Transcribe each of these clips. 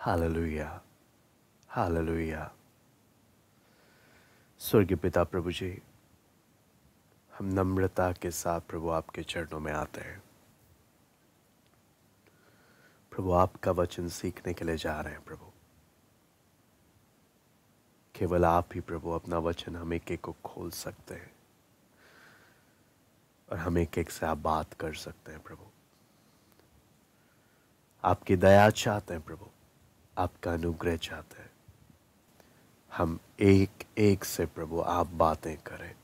Hallelujah, hallelujah. स्वर्गीय पिता प्रभु जी, हम नम्रता के साथ प्रभु आपके चरणों में आते हैं। प्रभु आपका वचन सीखने के लिए जा रहे हैं। प्रभु केवल आप ही प्रभु अपना वचन हम एक एक को खोल सकते हैं और हम एक एक से आप बात कर सकते हैं। प्रभु आपकी दया चाहते हैं। प्रभु आपका अनुग्रह चाहते हैं। हम एक एक से प्रभु आप बातें करें,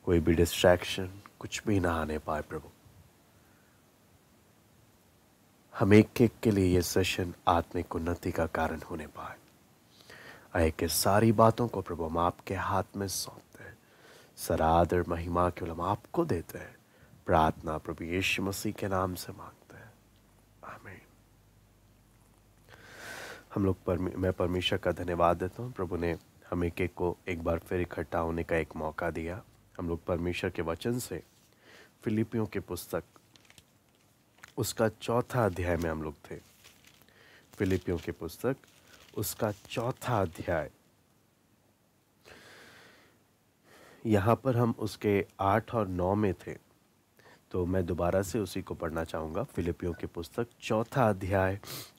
कोई भी डिस्ट्रैक्शन कुछ भी ना आने पाए। प्रभु हम एक एक के लिए ये सेशन आत्मिक उन्नति का कारण होने पाए। आए के सारी बातों को प्रभु हम आपके हाथ में सौंपते हैं। सरादर महिमा केवल हम आपको देते हैं। प्रार्थना प्रभु यीशु मसीह के नाम से मांगते हैं, आमीन। हम लोग मैं परमेश्वर का धन्यवाद देता हूँ। प्रभु ने हम एक एक को एक बार फिर इकट्ठा होने का एक मौका दिया। हम लोग परमेश्वर के वचन से फिलिपियों की पुस्तक उसका 4था अध्याय में हम लोग थे। फिलिपियों की पुस्तक उसका 4था अध्याय, यहाँ पर हम उसके 8 और 9 में थे। तो मैं दोबारा से उसी को पढ़ना चाहूँगा। फिलिपियों की पुस्तक 4था अध्याय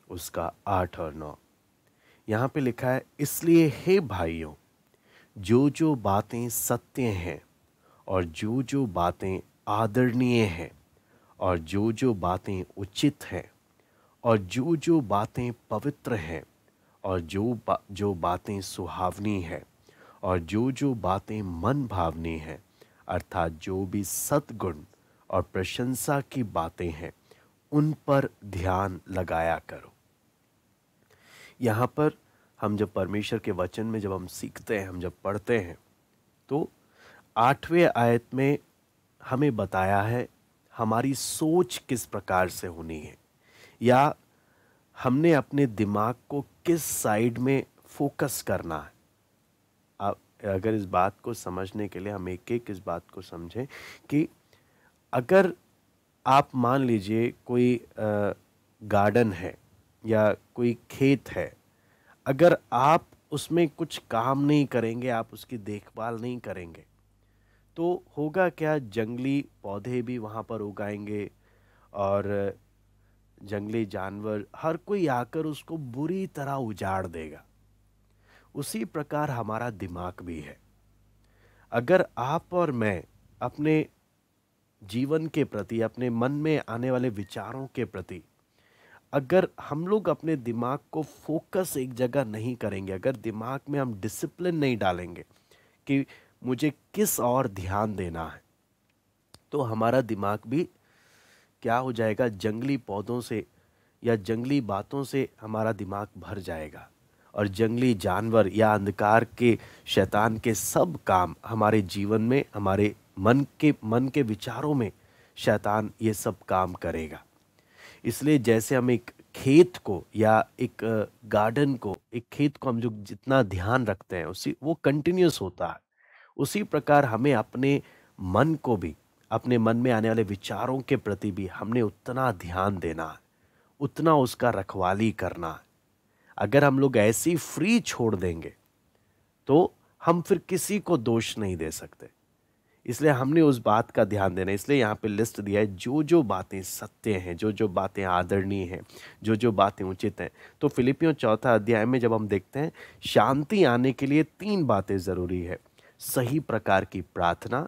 उसका 8 और 9। यहाँ पे लिखा है, इसलिए हे भाइयों, जो जो बातें सत्य हैं और जो जो बातें आदरणीय हैं और जो जो बातें उचित हैं और जो जो बातें पवित्र हैं और जो बातें सुहावनी हैं और जो जो बातें मन भावनी हैं, अर्थात जो भी सद्गुण और प्रशंसा की बातें हैं, उन पर ध्यान लगाया करो। यहाँ पर हम जब परमेश्वर के वचन में जब हम सीखते हैं, हम जब पढ़ते हैं, तो 8वें आयत में हमें बताया है हमारी सोच किस प्रकार से होनी है, या हमने अपने दिमाग को किस साइड में फोकस करना है। अगर इस बात को समझने के लिए हम एक एक इस बात को समझें कि अगर आप मान लीजिए कोई गार्डन है या कोई खेत है, अगर आप उसमें कुछ काम नहीं करेंगे, आप उसकी देखभाल नहीं करेंगे, तो होगा क्या, जंगली पौधे भी वहाँ पर उगाएंगे और जंगली जानवर हर कोई आकर उसको बुरी तरह उजाड़ देगा। उसी प्रकार हमारा दिमाग भी है। अगर आप और मैं अपने जीवन के प्रति, अपने मन में आने वाले विचारों के प्रति, अगर हम लोग अपने दिमाग को फोकस एक जगह नहीं करेंगे, अगर दिमाग में हम डिसिप्लिन नहीं डालेंगे कि मुझे किस और ध्यान देना है, तो हमारा दिमाग भी क्या हो जाएगा, जंगली पौधों से या जंगली बातों से हमारा दिमाग भर जाएगा और जंगली जानवर या अंधकार के शैतान के सब काम हमारे जीवन में, हमारे मन के विचारों में शैतान ये सब काम करेगा। इसलिए जैसे हम एक खेत को या एक गार्डन को, एक खेत को हम जो जितना ध्यान रखते हैं उसी वो कंटिन्यूस होता है, उसी प्रकार हमें अपने मन को भी, अपने मन में आने वाले विचारों के प्रति भी हमने उतना ध्यान देना है, उतना उसका रखवाली करना है। अगर हम लोग ऐसी फ्री छोड़ देंगे तो हम फिर किसी को दोष नहीं दे सकते। इसलिए हमने उस बात का ध्यान देना है। इसलिए यहाँ पे लिस्ट दिया है, जो जो बातें सत्य हैं, जो जो बातें आदरणीय हैं, जो जो बातें उचित हैं। तो फिलिपियों 4था अध्याय में जब हम देखते हैं, शांति आने के लिए 3 बातें ज़रूरी है। सही प्रकार की प्रार्थना,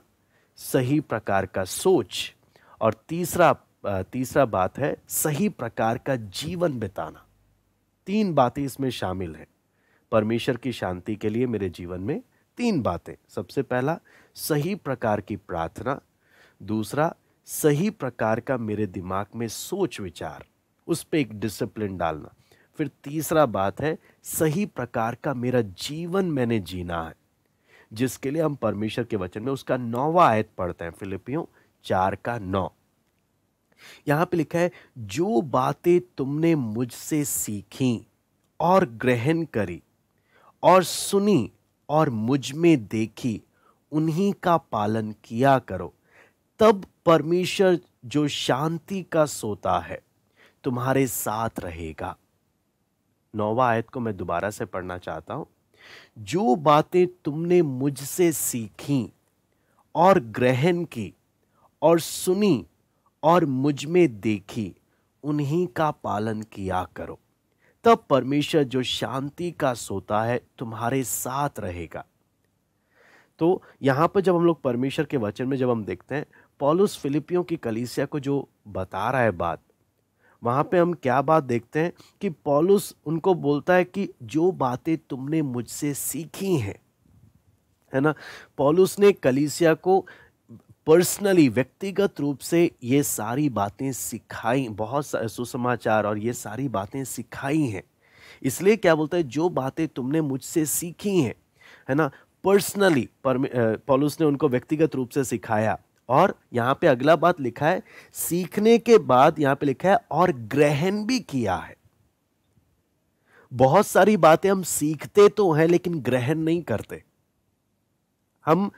सही प्रकार का सोच और तीसरा बात है सही प्रकार का जीवन बिताना। 3 बातें इसमें शामिल हैं। परमेश्वर की शांति के लिए मेरे जीवन में 3 बातें। सबसे पहला, सही प्रकार की प्रार्थना। दूसरा, सही प्रकार का मेरे दिमाग में सोच विचार, उस पे एक डिसिप्लिन डालना। फिर तीसरा बात है, सही प्रकार का मेरा जीवन मैंने जीना है, जिसके लिए हम परमेश्वर के वचन में उसका 9वां आयत पढ़ते हैं, फिलिपियों 4 का 9। यहाँ पे लिखा है, जो बातें तुमने मुझसे सीखी और ग्रहण करी और सुनी और मुझ में देखी, उन्हीं का पालन किया करो, तब परमेश्वर जो शांति का सोता है तुम्हारे साथ रहेगा। 9वां आयत को मैं दोबारा से पढ़ना चाहता हूं। जो बातें तुमने मुझसे सीखी और ग्रहण की और सुनी और मुझ में देखी, उन्हीं का पालन किया करो, तब परमेश्वर जो शांति का सोता है तुम्हारे साथ रहेगा। तो यहां पर जब हम लोग परमेश्वर के वचन में जब हम देखते हैं, पौलुस फिलिपियों की कलीसिया को जो बता रहा है बात, वहां पे हम क्या बात देखते हैं कि पौलुस उनको बोलता है कि जो बातें तुमने मुझसे सीखी हैं, है ना। पौलुस ने कलीसिया को पर्सनली, व्यक्तिगत रूप से ये सारी बातें सिखाई, बहुत सुसमाचार और ये सारी बातें सिखाई हैं। इसलिए क्या बोलता है, जो बातें तुमने मुझसे सीखी हैं, है ना, पर्सनली पौलुस ने उनको व्यक्तिगत रूप से सिखाया। और यहाँ पे अगला बात लिखा है, सीखने के बाद यहाँ पे लिखा है और ग्रहण भी किया है। बहुत सारी बातें हम सीखते तो हैं लेकिन ग्रहण नहीं करते हम।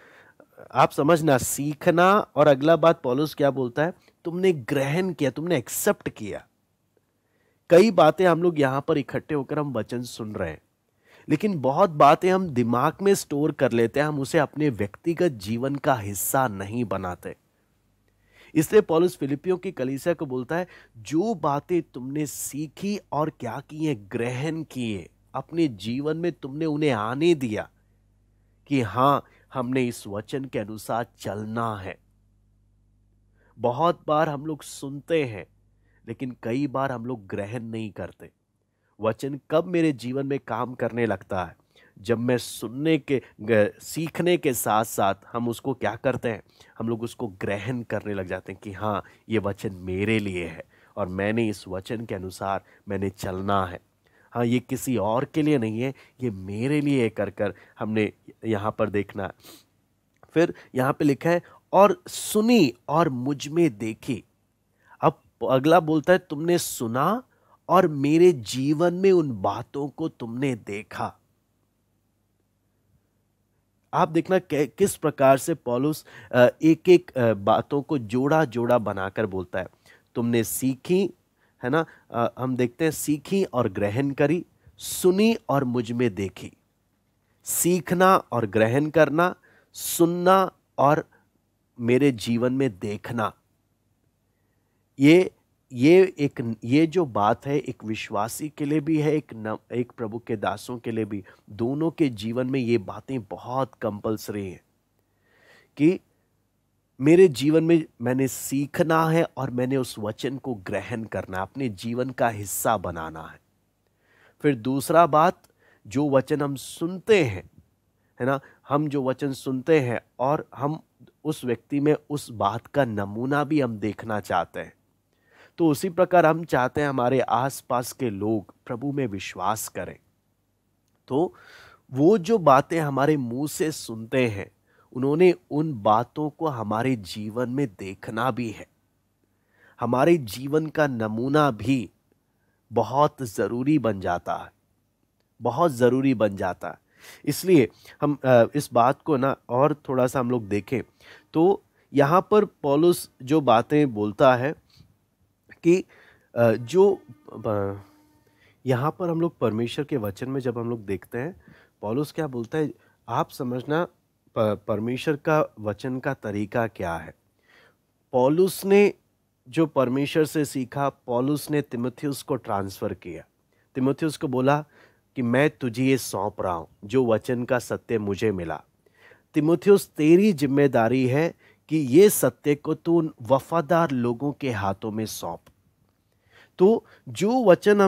आप समझना, सीखना और अगला बात पौलुस क्या बोलता है, तुमने ग्रहण किया, तुमने एक्सेप्ट किया। कई बातें हम लोग यहां पर इकट्ठे होकर हम वचन सुन रहे हैं, लेकिन बहुत बातें हम दिमाग में स्टोर कर लेते हैं, हम उसे अपने व्यक्तिगत जीवन का हिस्सा नहीं बनाते। इसलिए पौलुस फिलिपियों की कलीसिया को बोलता है, जो बातें तुमने सीखी और क्या किए, ग्रहण किए, अपने जीवन में तुमने उन्हें आने दिया कि हां, हमने इस वचन के अनुसार चलना है। बहुत बार हम लोग सुनते हैं लेकिन कई बार हम लोग ग्रहण नहीं करते। वचन कब मेरे जीवन में काम करने लगता है, जब मैं सीखने के साथ साथ हम उसको क्या करते हैं, हम लोग उसको ग्रहण करने लग जाते हैं कि हाँ, ये वचन मेरे लिए है और मैंने इस वचन के अनुसार मैंने चलना है। हाँ, ये किसी और के लिए नहीं है, ये मेरे लिए कर कर हमने यहाँ पर देखना है। फिर यहाँ पे लिखा है और सुनी और मुझ में देखी। अब अगला बोलता है, तुमने सुना और मेरे जीवन में उन बातों को तुमने देखा। आप देखना किस प्रकार से पौलुस एक एक बातों को जोड़ा जोड़ा बनाकर बोलता है। तुमने सीखी, है ना, हम देखते हैं, सीखी और ग्रहण करी, सुनी और मुझ में देखी। सीखना और ग्रहण करना, सुनना और मेरे जीवन में देखना, ये जो बात है, एक विश्वासी के लिए भी है, एक प्रभु के दासों के लिए भी, दोनों के जीवन में ये बातें बहुत कंपलसरी हैं कि मेरे जीवन में मैंने सीखना है और मैंने उस वचन को ग्रहण करना, अपने जीवन का हिस्सा बनाना है। फिर दूसरा बात, जो वचन हम सुनते हैं, है ना, हम जो वचन सुनते हैं और हम उस व्यक्ति में उस बात का नमूना भी हम देखना चाहते हैं। तो उसी प्रकार हम चाहते हैं हमारे आसपास के लोग प्रभु में विश्वास करें। तो वो जो बातें हमारे मुंह से सुनते हैं, उन्होंने उन बातों को हमारे जीवन में देखना भी है। हमारे जीवन का नमूना भी बहुत ज़रूरी बन जाता है, बहुत ज़रूरी बन जाता है। इसलिए हम इस बात को ना और थोड़ा सा हम लोग देखें तो यहाँ पर पौलुस जो बातें बोलता है कि यहाँ पर हम लोग परमेश्वर के वचन में जब हम लोग देखते हैं, पौलुस क्या बोलता है, आप समझना परमेश्वर का वचन का तरीका क्या है। पौलुस ने जो परमेश्वर से सीखा, पौलुस ने तीमुथियुस को ट्रांसफ़र किया। तीमुथियुस को बोला कि मैं तुझे ये सौंप रहा हूँ, जो वचन का सत्य मुझे मिला। तीमुथियुस, तेरी जिम्मेदारी है कि ये सत्य को तू वफादार लोगों के हाथों में सौंप। तो जो वचन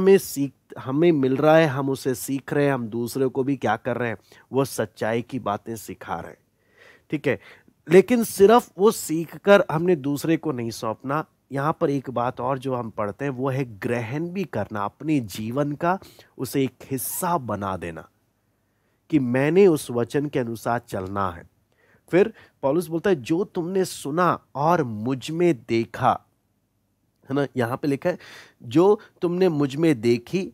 हमें मिल रहा है, हम उसे सीख रहे हैं, हम दूसरे को भी क्या कर रहे हैं, वो सच्चाई की बातें सिखा रहे हैं, ठीक है। लेकिन सिर्फ वो सीख कर हमने दूसरे को नहीं सौंपना। यहाँ पर एक बात और जो हम पढ़ते हैं वो है ग्रहण भी करना, अपने जीवन का उसे एक हिस्सा बना देना कि मैंने उस वचन के अनुसार चलना है। फिर पौलुस बोलता है, जो तुमने सुना और मुझ में देखा, है ना, यहाँ पे लिखा है, जो तुमने मुझ में देखी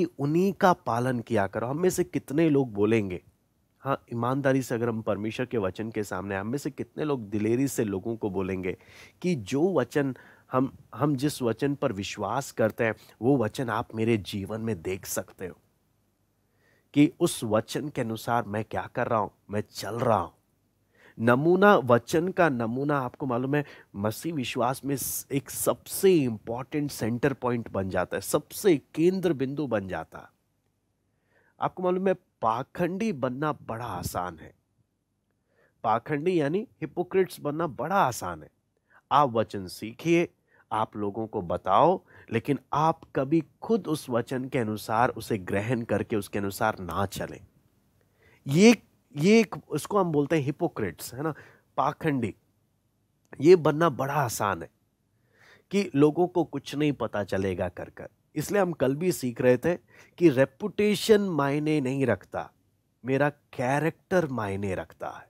उन्हीं का पालन किया करो। हम में से कितने लोग बोलेंगे, हाँ, ईमानदारी से अगर हम परमेश्वर के वचन के सामने, हम में से कितने लोग दिलेरी से लोगों को बोलेंगे कि जो वचन हम जिस वचन पर विश्वास करते हैं वो वचन आप मेरे जीवन में देख सकते हो कि उस वचन के अनुसार मैं क्या कर रहा हूं, मैं चल रहा हूं। नमूना, वचन का नमूना आपको मालूम है मसीह विश्वास में एक सबसे इंपॉर्टेंट सेंटर पॉइंट बन जाता है, सबसे केंद्र बिंदु बन जाता है। आपको मालूम है पाखंडी बनना बड़ा आसान है, पाखंडी यानी हिपोक्रिट्स बनना बड़ा आसान है। आप वचन सीखिए, आप लोगों को बताओ, लेकिन आप कभी खुद उस वचन के अनुसार उसे ग्रहण करके उसके अनुसार ना चलें। ये उसको हम बोलते हैं हिपोक्रिट्स, है ना, पाखंडी। ये बनना बड़ा आसान है कि लोगों को कुछ नहीं पता चलेगा कर कर। इसलिए हम कल भी सीख रहे थे कि रेपुटेशन मायने नहीं रखता, मेरा कैरेक्टर मायने रखता है।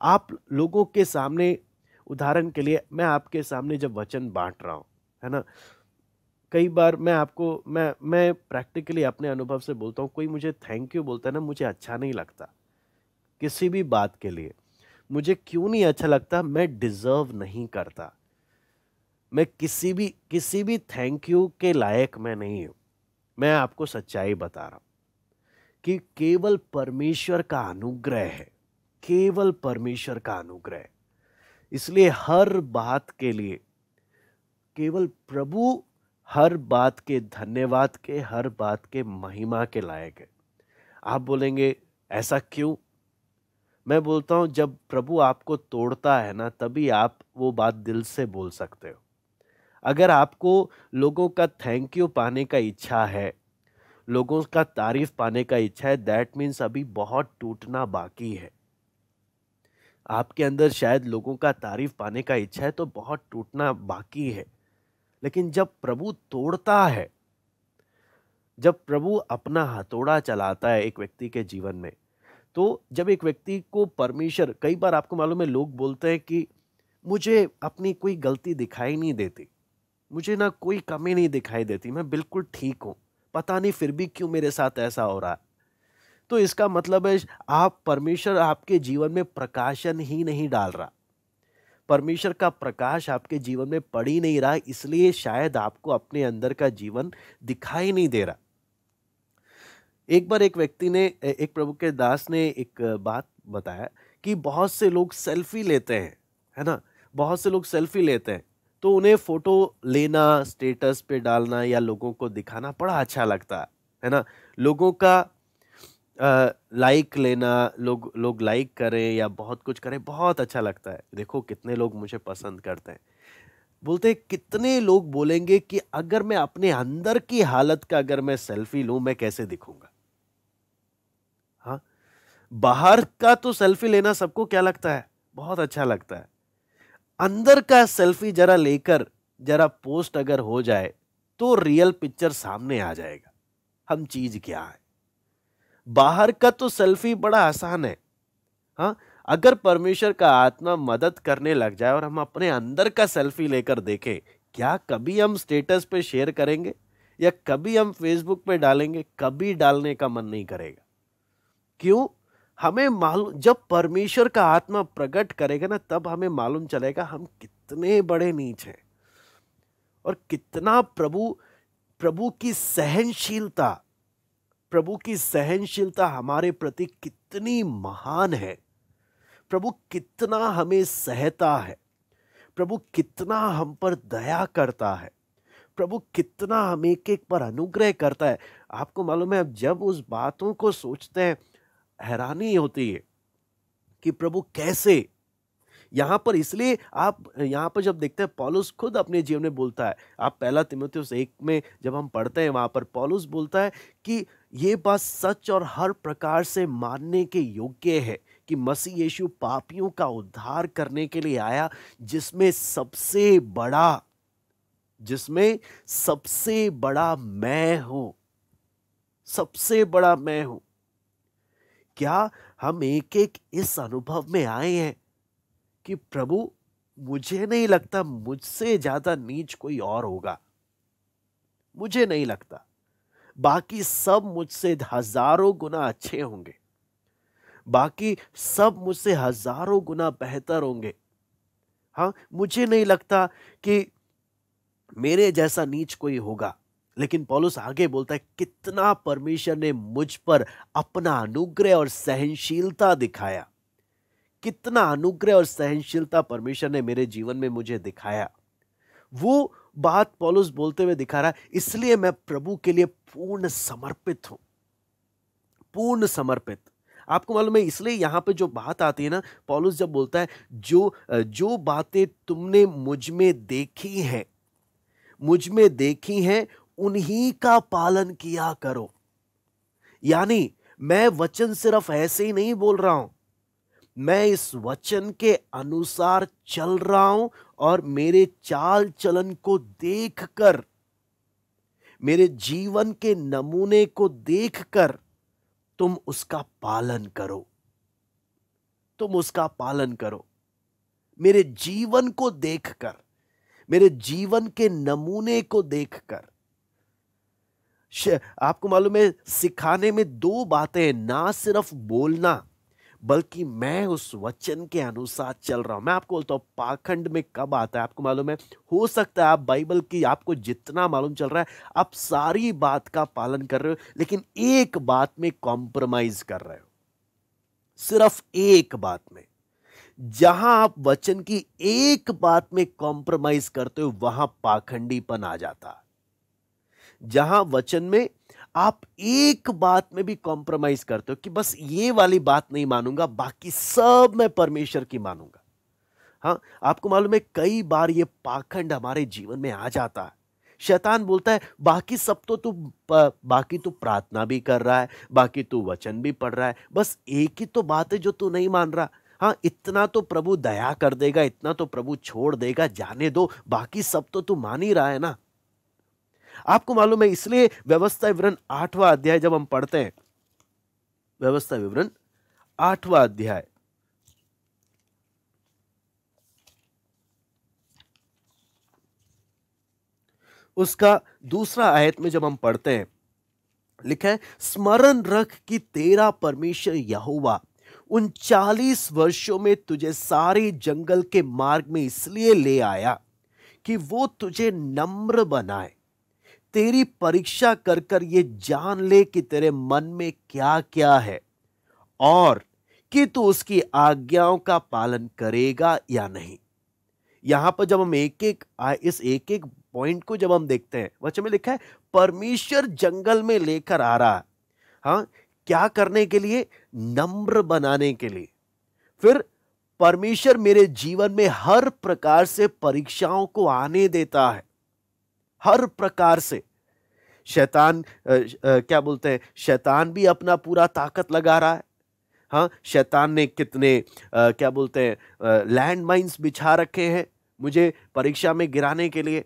आप लोगों के सामने, उदाहरण के लिए मैं आपके सामने जब वचन बांट रहा हूं, है ना, कई बार मैं प्रैक्टिकली अपने अनुभव से बोलता हूं, कोई मुझे थैंक यू बोलता है ना, मुझे अच्छा नहीं लगता किसी भी बात के लिए। मुझे क्यों नहीं अच्छा लगता? मैं डिजर्व नहीं करता, मैं किसी भी थैंक यू के लायक मैं नहीं हूं। मैं आपको सच्चाई बता रहा हूं कि केवल परमेश्वर का अनुग्रह है, केवल परमेश्वर का अनुग्रह है। इसलिए हर बात के लिए केवल प्रभु, हर बात के धन्यवाद के, हर बात के महिमा के लायक है। आप बोलेंगे ऐसा क्यों? मैं बोलता हूं जब प्रभु आपको तोड़ता है ना, तभी आप वो बात दिल से बोल सकते हो। अगर आपको लोगों का थैंक यू पाने का इच्छा है, लोगों का तारीफ पाने का इच्छा है, दैट मीन्स अभी बहुत टूटना बाकी है। आपके अंदर शायद लोगों का तारीफ पाने का इच्छा है तो बहुत टूटना बाकी है। लेकिन जब प्रभु तोड़ता है, जब प्रभु अपना हथौड़ा चलाता है एक व्यक्ति के जीवन में, तो जब एक व्यक्ति को परमेश्वर, कई बार आपको मालूम है लोग बोलते हैं कि मुझे अपनी कोई गलती दिखाई नहीं देती, मुझे ना कोई कमी नहीं दिखाई देती, मैं बिल्कुल ठीक हूं, पता नहीं फिर भी क्यों मेरे साथ ऐसा हो रहा है। तो इसका मतलब है आप, परमेश्वर आपके जीवन में प्रकाशन ही नहीं डाल रहा, परमेश्वर का प्रकाश आपके जीवन में पड़ ही नहीं रहा, इसलिए शायद आपको अपने अंदर का जीवन दिखाई नहीं दे रहा। एक बार एक व्यक्ति ने, एक प्रभु के दास ने एक बात बताया कि बहुत से लोग सेल्फी लेते हैं, है ना, बहुत से लोग सेल्फी लेते हैं, तो उन्हें फोटो लेना, स्टेटस पे डालना या लोगों को दिखाना बड़ा अच्छा लगता है ना, लोगों का लाइक लेना, लोग लाइक करें या बहुत कुछ करें, बहुत अच्छा लगता है। देखो कितने लोग मुझे पसंद करते हैं। बोलते हैं कितने लोग बोलेंगे कि अगर मैं अपने अंदर की हालत का अगर मैं सेल्फी लूं, मैं कैसे दिखूंगा। हाँ, बाहर का तो सेल्फी लेना सबको क्या लगता है, बहुत अच्छा लगता है। अंदर का सेल्फी जरा लेकर जरा पोस्ट अगर हो जाए तो रियल पिक्चर सामने आ जाएगा, हम चीज क्या है। बाहर का तो सेल्फी बड़ा आसान है, हाँ, अगर परमेश्वर का आत्मा मदद करने लग जाए और हम अपने अंदर का सेल्फी लेकर देखें, क्या कभी हम स्टेटस पे शेयर करेंगे या कभी हम फेसबुक पे डालेंगे? कभी डालने का मन नहीं करेगा। क्यों? हमें मालूम, जब परमेश्वर का आत्मा प्रकट करेगा ना, तब हमें मालूम चलेगा हम कितने बड़े नीच हैं और कितना प्रभु प्रभु की सहनशीलता, प्रभु की सहनशीलता हमारे प्रति कितनी महान है। प्रभु कितना हमें सहता है, प्रभु कितना हम पर दया करता है, प्रभु कितना हम एक एक पर अनुग्रह करता है। आपको मालूम है, अब जब उस बातों को सोचते हैं हैरानी होती है कि प्रभु कैसे, यहां पर, इसलिए आप यहां पर जब देखते हैं पौलुस खुद अपने जीवन में बोलता है, आप पहला तीमुथियुस 1 में जब हम पढ़ते हैं, वहां पर पौलुस बोलता है कि ये बात सच और हर प्रकार से मानने के योग्य है कि मसीह यीशु पापियों का उद्धार करने के लिए आया, जिसमें सबसे बड़ा मैं हूं, सबसे बड़ा मैं हूं। क्या हम एक एक इस अनुभव में आए हैं कि प्रभु, मुझे नहीं लगता मुझसे ज्यादा नीच कोई और होगा, मुझे नहीं लगता, बाकी सब मुझसे हजारों गुना अच्छे होंगे, बाकी सब मुझसे हजारों गुना बेहतर होंगे। हाँ, मुझे नहीं लगता कि मेरे जैसा नीच कोई होगा। लेकिन पौलुस आगे बोलता है कितना परमेश्वर ने मुझ पर अपना अनुग्रह और सहनशीलता दिखाया, कितना अनुग्रह और सहनशीलता परमेश्वर ने मेरे जीवन में मुझे दिखाया। वो बात पौलुस बोलते हुए दिखा रहा है, इसलिए मैं प्रभु के लिए पूर्ण समर्पित हूं, पूर्ण समर्पित। आपको मालूम है, इसलिए यहां पे जो बात आती है ना, पौलुस जब बोलता है जो जो बातें तुमने मुझ में देखी हैं उन्हीं का पालन किया करो। यानी मैं वचन सिर्फ ऐसे ही नहीं बोल रहा हूं, मैं इस वचन के अनुसार चल रहा हूं और मेरे चाल चलन को देखकर, मेरे जीवन के नमूने को देखकर तुम उसका पालन करो, तुम उसका पालन करो। मेरे जीवन को देखकर, मेरे जीवन के नमूने को देखकर। आपको मालूम है, सिखाने में दो बातें हैं, ना सिर्फ बोलना बल्कि मैं उस वचन के अनुसार चल रहा हूं। मैं आपको बोलता हूं पाखंड में कब आता है, आपको मालूम है, हो सकता है आप बाइबल की आपको जितना मालूम चल रहा है आप सारी बात का पालन कर रहे हो, लेकिन एक बात में कॉम्प्रोमाइज कर रहे हो, सिर्फ एक बात में। जहां आप वचन की एक बात में कॉम्प्रोमाइज करते हो वहां पाखंडीपन आ जाता है। जहां वचन में आप एक बात में भी कॉम्प्रोमाइज करते हो कि बस ये वाली बात नहीं मानूंगा, बाकी सब मैं परमेश्वर की मानूंगा। हाँ, आपको मालूम है कई बार ये पाखंड हमारे जीवन में आ जाता है। शैतान बोलता है बाकी सब तो तू बाकी तू प्रार्थना भी कर रहा है, बाकी तू वचन भी पढ़ रहा है, बस एक ही तो बात है जो तू नहीं मान रहा। हाँ, इतना तो प्रभु दया कर देगा, इतना तो प्रभु छोड़ देगा, जाने दो, बाकी सब तो तू मान ही रहा है ना। आपको मालूम है, इसलिए व्यवस्था विवरण 8वां अध्याय जब हम पढ़ते हैं, व्यवस्था विवरण 8वां अध्याय उसका दूसरा आयत में जब हम पढ़ते हैं, लिखा है स्मरण रख कि तेरा परमेश्वर यहोवा उन 40 वर्षों में तुझे सारे जंगल के मार्ग में इसलिए ले आया कि वो तुझे नम्र बनाए, तेरी परीक्षा कर कर ये जान ले कि तेरे मन में क्या क्या है और कि तू उसकी आज्ञाओं का पालन करेगा या नहीं। यहां पर जब हम इस एक एक पॉइंट को जब हम देखते हैं, वचन में लिखा है परमेश्वर जंगल में लेकर आ रहा है। हाँ, क्या करने के लिए? नम्र बनाने के लिए। फिर परमेश्वर मेरे जीवन में हर प्रकार से परीक्षाओं को आने देता है, हर प्रकार से। शैतान क्या बोलते हैं, शैतान भी अपना पूरा ताकत लगा रहा है। हाँ, शैतान ने कितने क्या बोलते हैं लैंड माइन्स बिछा रखे हैं मुझे परीक्षा में गिराने के लिए।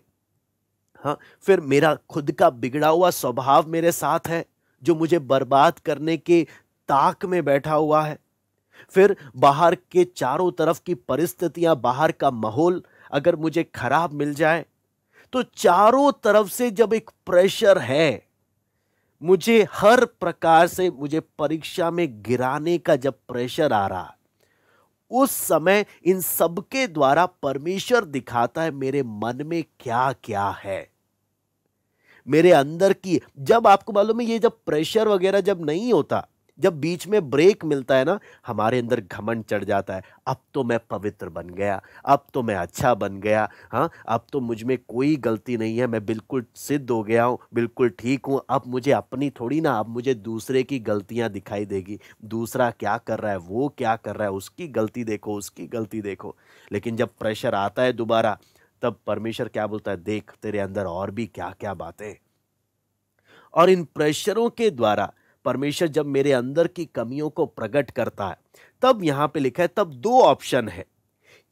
हाँ, फिर मेरा खुद का बिगड़ा हुआ स्वभाव मेरे साथ है जो मुझे बर्बाद करने के ताक में बैठा हुआ है। फिर बाहर के चारों तरफ की परिस्थितियां, बाहर का माहौल अगर मुझे खराब मिल जाए तो चारों तरफ से जब एक प्रेशर है, मुझे हर प्रकार से मुझे परीक्षा में गिराने का जब प्रेशर आ रहा, उस समय इन सबके द्वारा परमेश्वर दिखाता है मेरे मन में क्या क्या है, मेरे अंदर की। जब आपको मालूम है, ये जब प्रेशर वगैरह जब नहीं होता, जब बीच में ब्रेक मिलता है ना, हमारे अंदर घमंड चढ़ जाता है। अब तो मैं पवित्र बन गया, अब तो मैं अच्छा बन गया, हाँ, अब तो मुझ में कोई गलती नहीं है, मैं बिल्कुल सिद्ध हो गया हूँ, बिल्कुल ठीक हूँ। अब मुझे अपनी थोड़ी ना, अब मुझे दूसरे की गलतियां दिखाई देगी। दूसरा क्या कर रहा है, वो क्या कर रहा है, उसकी गलती देखो, उसकी गलती देखो। लेकिन जब प्रेशर आता है दोबारा, तब परमेश्वर क्या बोलता है, देख तेरे अंदर और भी क्या क्या बातें। और इन प्रेशरों के द्वारा परमेश्वर जब मेरे अंदर की कमियों को प्रकट करता है, तब यहां पे लिखा है, तब दो ऑप्शन है,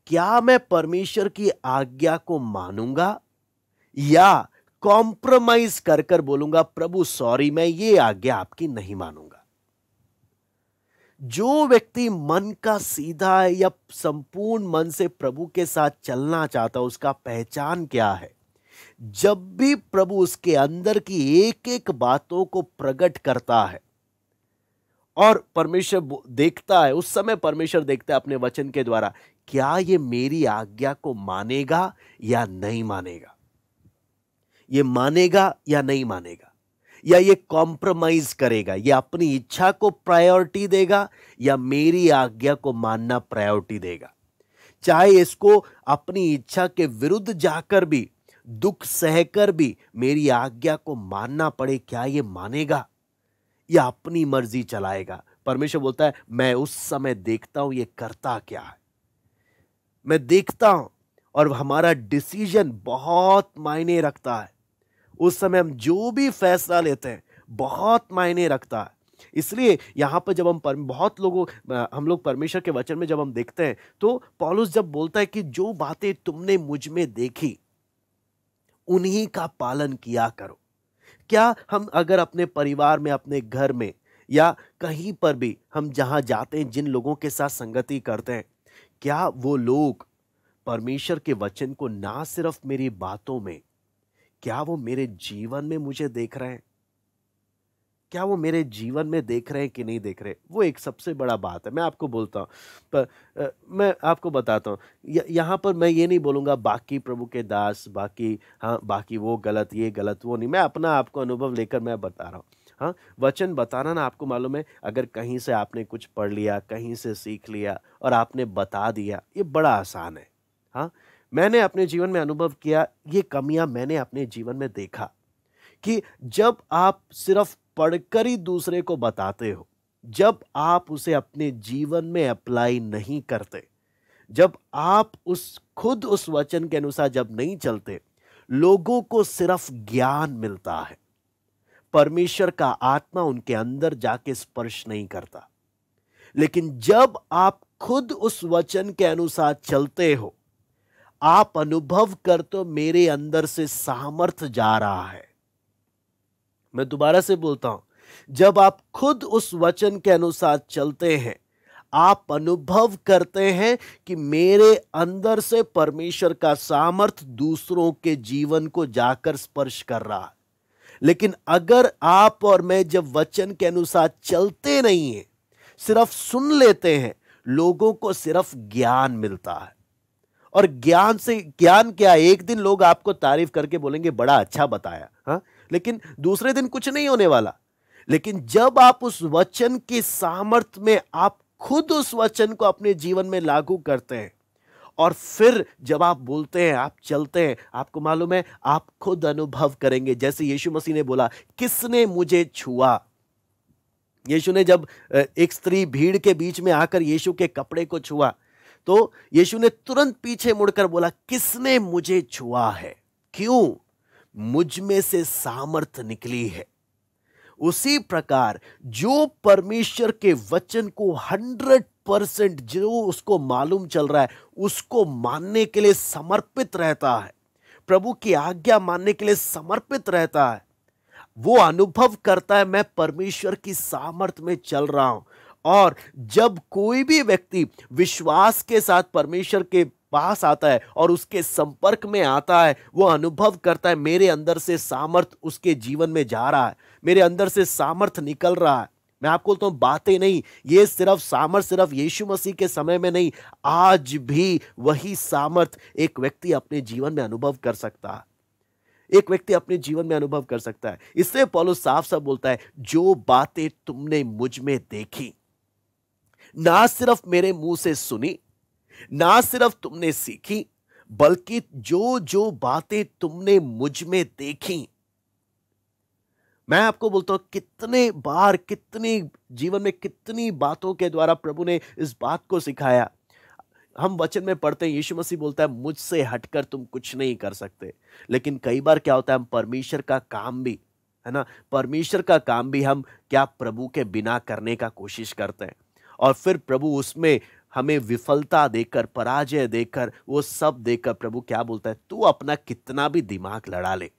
क्या मैं परमेश्वर की आज्ञा को मानूंगा या कॉम्प्रोमाइज कर कर बोलूंगा प्रभु सॉरी, मैं ये आज्ञा आपकी नहीं मानूंगा। जो व्यक्ति मन का सीधा है या संपूर्ण मन से प्रभु के साथ चलना चाहता है, उसका पहचान क्या है? जब भी प्रभु उसके अंदर की एक एक बातों को प्रकट करता है और परमेश्वर देखता है, उस समय परमेश्वर देखता है अपने वचन के द्वारा, क्या ये मेरी आज्ञा को मानेगा या नहीं मानेगा। ये मानेगा या नहीं मानेगा, या ये कॉम्प्रोमाइज करेगा, ये अपनी इच्छा को प्रायोरिटी देगा या मेरी आज्ञा को मानना प्रायोरिटी देगा। चाहे इसको अपनी इच्छा के विरुद्ध जाकर भी, दुख सहकर भी मेरी आज्ञा को मानना पड़े, क्या ये मानेगा या अपनी मर्जी चलाएगा? परमेश्वर बोलता है मैं उस समय देखता हूं ये करता क्या है, मैं देखता हूं। और हमारा डिसीजन बहुत मायने रखता है। उस समय हम जो भी फैसला लेते हैं बहुत मायने रखता है। इसलिए यहां पर जब हम लोग परमेश्वर के वचन में जब हम देखते हैं तो पौलुस जब बोलता है कि जो बातें तुमने मुझ में देखी उन्हीं का पालन किया करो। क्या हम अगर अपने परिवार में, अपने घर में या कहीं पर भी हम जहां जाते हैं, जिन लोगों के साथ संगति करते हैं, क्या वो लोग परमेश्वर के वचन को ना सिर्फ मेरी बातों में, क्या वो मेरे जीवन में मुझे देख रहे हैं? क्या वो मेरे जीवन में देख रहे हैं कि नहीं देख रहे? वो एक सबसे बड़ा बात है। मैं आपको बोलता हूं, पर मैं आपको बताता हूं, यहां पर मैं ये नहीं बोलूंगा बाकी प्रभु के दास, बाकी वो गलत, ये गलत, वो नहीं। मैं अपना आपको अनुभव लेकर मैं बता रहा हूं। हाँ, वचन बताना ना, आपको मालूम है, अगर कहीं से आपने कुछ पढ़ लिया, कहीं से सीख लिया और आपने बता दिया, ये बड़ा आसान है। हाँ, मैंने अपने जीवन में अनुभव किया, ये कमियां मैंने अपने जीवन में देखा कि जब आप सिर्फ पढ़कर ही दूसरे को बताते हो, जब आप उसे अपने जीवन में अप्लाई नहीं करते, जब आप खुद उस वचन के अनुसार जब नहीं चलते, लोगों को सिर्फ ज्ञान मिलता है, परमेश्वर का आत्मा उनके अंदर जाके स्पर्श नहीं करता। लेकिन जब आप खुद उस वचन के अनुसार चलते हो, आप अनुभव करते हो मेरे अंदर से सामर्थ जा रहा है। मैं दोबारा से बोलता हूं, जब आप खुद उस वचन के अनुसार चलते हैं, आप अनुभव करते हैं कि मेरे अंदर से परमेश्वर का सामर्थ दूसरों के जीवन को जाकर स्पर्श कर रहा है। लेकिन अगर आप और मैं जब वचन के अनुसार चलते नहीं हैं, सिर्फ सुन लेते हैं, लोगों को सिर्फ ज्ञान मिलता है। और ज्ञान क्या, एक दिन लोग आपको तारीफ करके बोलेंगे बड़ा अच्छा बताया, हाँ, लेकिन दूसरे दिन कुछ नहीं होने वाला। लेकिन जब आप उस वचन की सामर्थ्य में, आप खुद उस वचन को अपने जीवन में लागू करते हैं और फिर जब आप बोलते हैं, आप चलते हैं, आपको मालूम है, आप खुद अनुभव करेंगे। जैसे यीशु मसीह ने बोला, किसने मुझे छुआ? यीशु ने जब एक स्त्री भीड़ के बीच में आकर यीशु के कपड़े को छुआ, तो यीशु ने तुरंत पीछे मुड़कर बोला, किसने मुझे छुआ है? क्यों? मुझ में से सामर्थ निकली है। उसी प्रकार जो परमेश्वर के वचन को 100% जो उसको मालूम चल रहा है, उसको मानने के लिए समर्पित रहता है, प्रभु की आज्ञा मानने के लिए समर्पित रहता है, वो अनुभव करता है मैं परमेश्वर की सामर्थ्य में चल रहा हूं। और जब कोई भी व्यक्ति विश्वास के साथ परमेश्वर के पास आता है और उसके संपर्क में आता है, वो अनुभव करता है मेरे अंदर से सामर्थ उसके जीवन में जा रहा है, मेरे अंदर से सामर्थ निकल रहा है। मैं आपको बोलता हूं, बातें नहीं, ये सिर्फ सामर्थ सिर्फ यीशु मसीह के समय में नहीं, आज भी वही सामर्थ एक व्यक्ति अपने जीवन में अनुभव कर सकता है, एक व्यक्ति अपने जीवन में अनुभव कर सकता है। इसलिए पौलुस साफ साफ बोलता है, जो बातें तुमने मुझ में देखी, ना सिर्फ मेरे मुंह से सुनी, ना सिर्फ तुमने सीखी, बल्कि जो जो बातें तुमने मुझ में देखी। मैं आपको बोलता हूं, कितने बार, कितनी जीवन में कितनी बातों के द्वारा प्रभु ने इस बात को सिखाया। हम वचन में पढ़ते हैं, यीशु मसीह बोलता है मुझसे हटकर तुम कुछ नहीं कर सकते। लेकिन कई बार क्या होता है, हम परमेश्वर का काम भी, है ना, परमेश्वर का काम भी हम क्या प्रभु के बिना करने का कोशिश करते हैं, और फिर प्रभु उसमें हमें विफलता देकर, पराजय देकर, वो सब देकर प्रभु क्या बोलता है, तू अपना कितना भी दिमाग लड़ा ले,